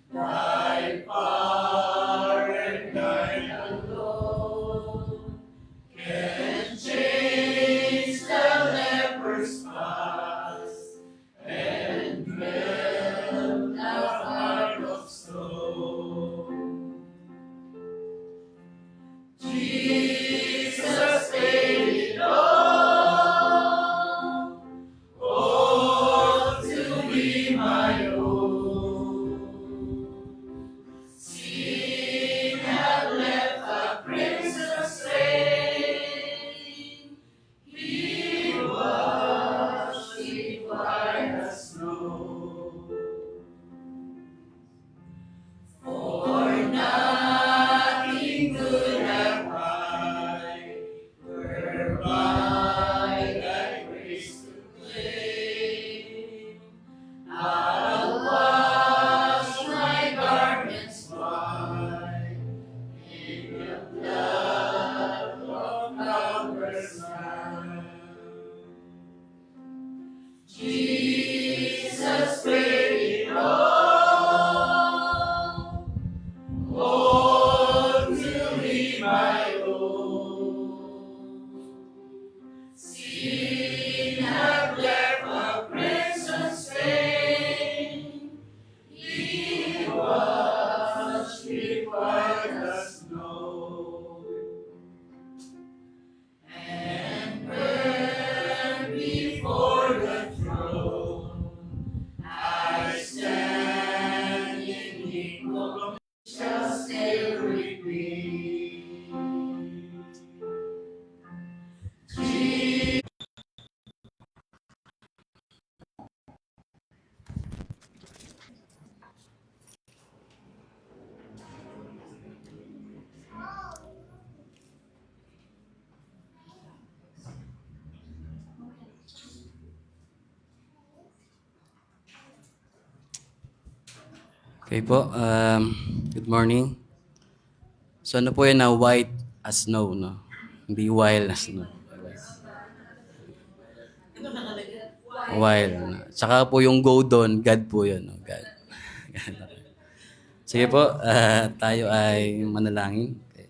Thy power and Thine alone can change the leper's spots and melt the heart of stone. Jesus paid it all. Oh, to Thee my own. Sin had left a crimson stain. He washed it white as snow. For nothing good have I, whereby Thy grace to claim. I'll wash my garments white in the blood of Calvary's Lamb. Jesus paid it all. Oh, to Thee my own. Sin had left a crimson stain. He washed it white as snow. And when before the throne I stand in equal shall still repeat. Okay po, good morning. So ano po yan na white as snow, no? Hindi wild as snow. Wild. No? Tsaka po yung go doon, God po yun. No? God. Sige po, tayo ay manalangin. Okay.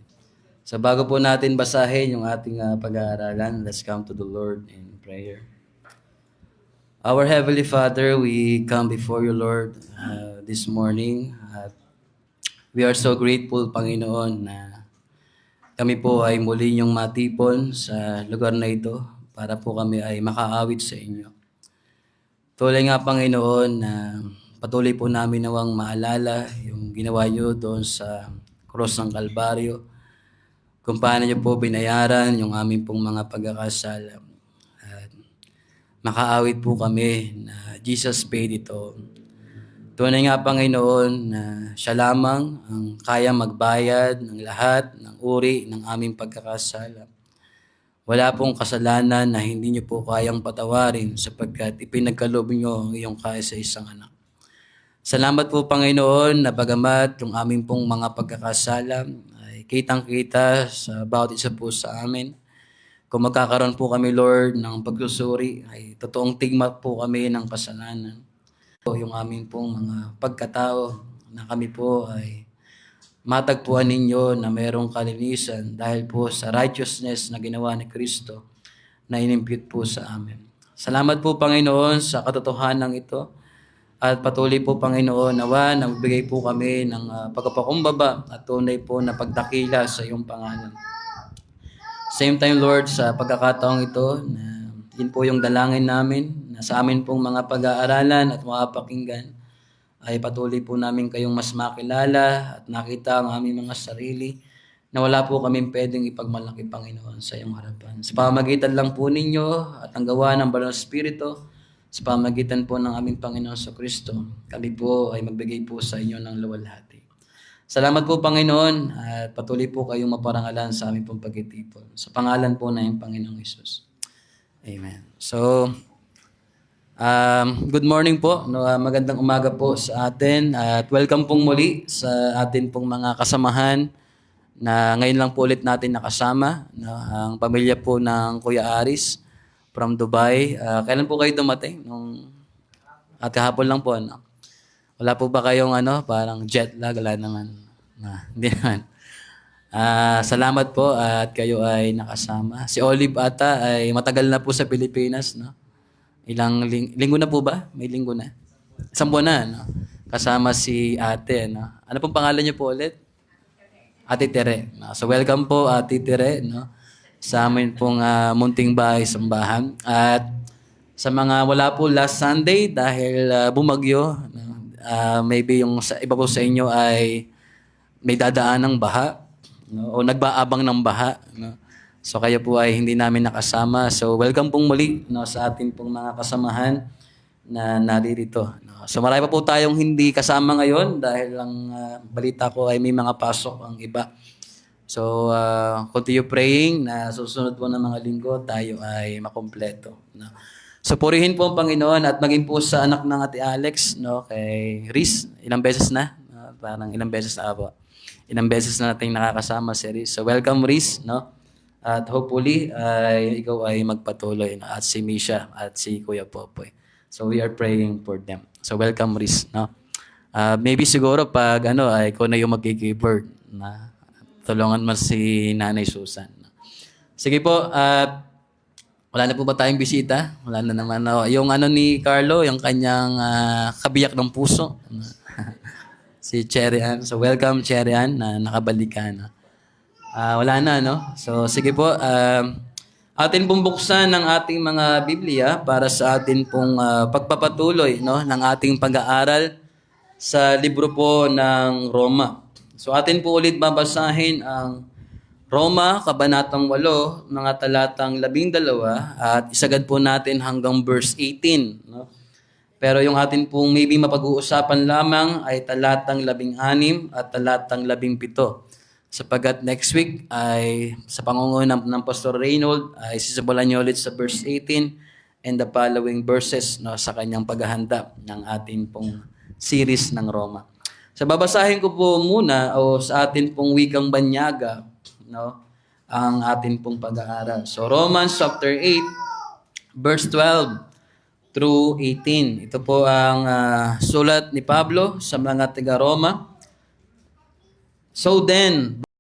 So bago po natin basahin yung ating pag-aaralan, let's come to the Lord in prayer. Our Heavenly Father, we come before you, Lord, this morning. At we are so grateful, Panginoon, na kami po ay muli niyong matipon sa lugar na ito para po kami ay makaawit sa inyo. Tuloy nga, Panginoon, na patuloy po namin nawang maalala yung ginawa niyo doon sa cross ng Kalbaryo, kung paano niyo po binayaran yung aming pong mga pagkakasala. At makaawit po kami na Jesus paid it all. Tunay nga, Panginoon, na siya lamang ang kaya magbayad ng lahat ng uri ng aming pagkakasala. Wala pong kasalanan na hindi niyo po kayang patawarin sapagkat ipinagkaloob niyo ang iyong kaisa-isang anak. Salamat po, Panginoon, na bagamat yung aming pong mga pagkakasala ay kitang-kita sa bawat isa po sa amin. Kung magkakaroon po kami, Lord, ng pagsusuri, ay totoong tigma po kami ng kasalanan. Yung aming pong mga pagkatao na kami po ay matagpuan ninyo na mayroong kalinisan dahil po sa righteousness na ginawa ni Kristo na inimpute po sa amin. Salamat po, Panginoon, sa katotohanan ito. At patuloy po, Panginoon, nawa nagbigay po kami ng pagpapakumbaba at tunay po na pagdakila sa iyong pangalan. Same time, Lord, sa pagkakataong ito, na yun po yung dalangin namin, na sa amin pong mga pag-aaralan at mga pakinggan, ay patuloy po namin kayong mas makilala at nakita ang aming mga sarili na wala po kaming pwedeng ipagmalaki, Panginoon, sa iyong harapan. Sa pamamagitan lang po ninyo at ang gawa ng Banal na Espiritu, sa pamamagitan po ng aming Panginoon sa Kristo, kami po ay magbigay po sa inyo ng luwalhati. Salamat po, Panginoon, at patuloy po kayong maparangalan sa aming pong pagtitipon. Sa pangalan po ng Panginoong Hesus. Amen. So, good morning po. Magandang umaga po sa atin at welcome pong muli sa atin pong mga kasamahan na ngayon lang po ulit natin nakasama, no? Ang pamilya po ng Kuya Aris from Dubai. Kailan po kayo dumating? At kahapon lang po, no? Wala po ba kayong parang jet lag? Wala naman. Hindi naman. Salamat po at kayo ay nakasama. Si Olive ata ay matagal na po sa Pilipinas, no? Ilang linggo na po ba? May linggo na. 1 buwan na, no? Kasama si ate, no? Ano pong pangalan niyo po ulit? Ate Tere. No? So welcome po, Ate Tere, no? Sa amin pong munting bahay sambahan. At sa mga wala po last Sunday dahil bumagyo, no? Maybe yung iba po sa inyo ay may dadaan ng baha, no? O nagbaabang ng baha, no? So kayo po ay hindi namin nakasama. So welcome pong muli, no, sa ating pong mga kasamahan na naririto, no? So marami pa po tayong hindi kasama ngayon dahil ang balita ko ay may mga pasok ang iba. So continue praying na susunod po ng mga linggo tayo ay makumpleto, no? So purihin po ang Panginoon at maging po sa anak ng Ate Alex, no, kay Riz, ilang beses na? Parang ilang beses na po. Ilang beses na nating nakakasama si Riz. So welcome, Riz, no? At hopefully, ikaw ay magpatuloy, no? At si Misha at si Kuya Popoy. So we are praying for them. So welcome, Riz, no? Maybe siguro pag ay ikaw na yung mag-keyboard, na tulungan mo si Nanay Susan, no? Sige po, wala na po ba tayong bisita? Wala na naman. No? Yung ni Carlo, yung kanyang kabiyak ng puso. Si Cherry Ann. So welcome, Cherry Ann, na nakabalik ka, no? Wala na, no? So, sige po. Atin pong buksan ng ating mga Biblia para sa atin pong pagpapatuloy, no, ng ating pag-aaral sa libro po ng Roma. So, atin po ulit babasahin ang Roma, Kabanatang 8, mga talatang 12, at isagad po natin hanggang verse 18, no? Pero yung atin pong maybe mapag-uusapan lamang ay talatang 16 at talatang 17. Sapagat next week ay sa pangunguna ng Pastor Reynold ay sisimulan niyo ulit sa verse 18 and the following verses, no, sa kanyang paghahanda ng atin pong series ng Roma. So babasahin ko po muna o sa atin pong wikang banyaga, no, ang atin pong pag-aaral. So Romans chapter 8 verse 12 through 18. Ito po ang sulat ni Pablo sa mga taga Roma. So then,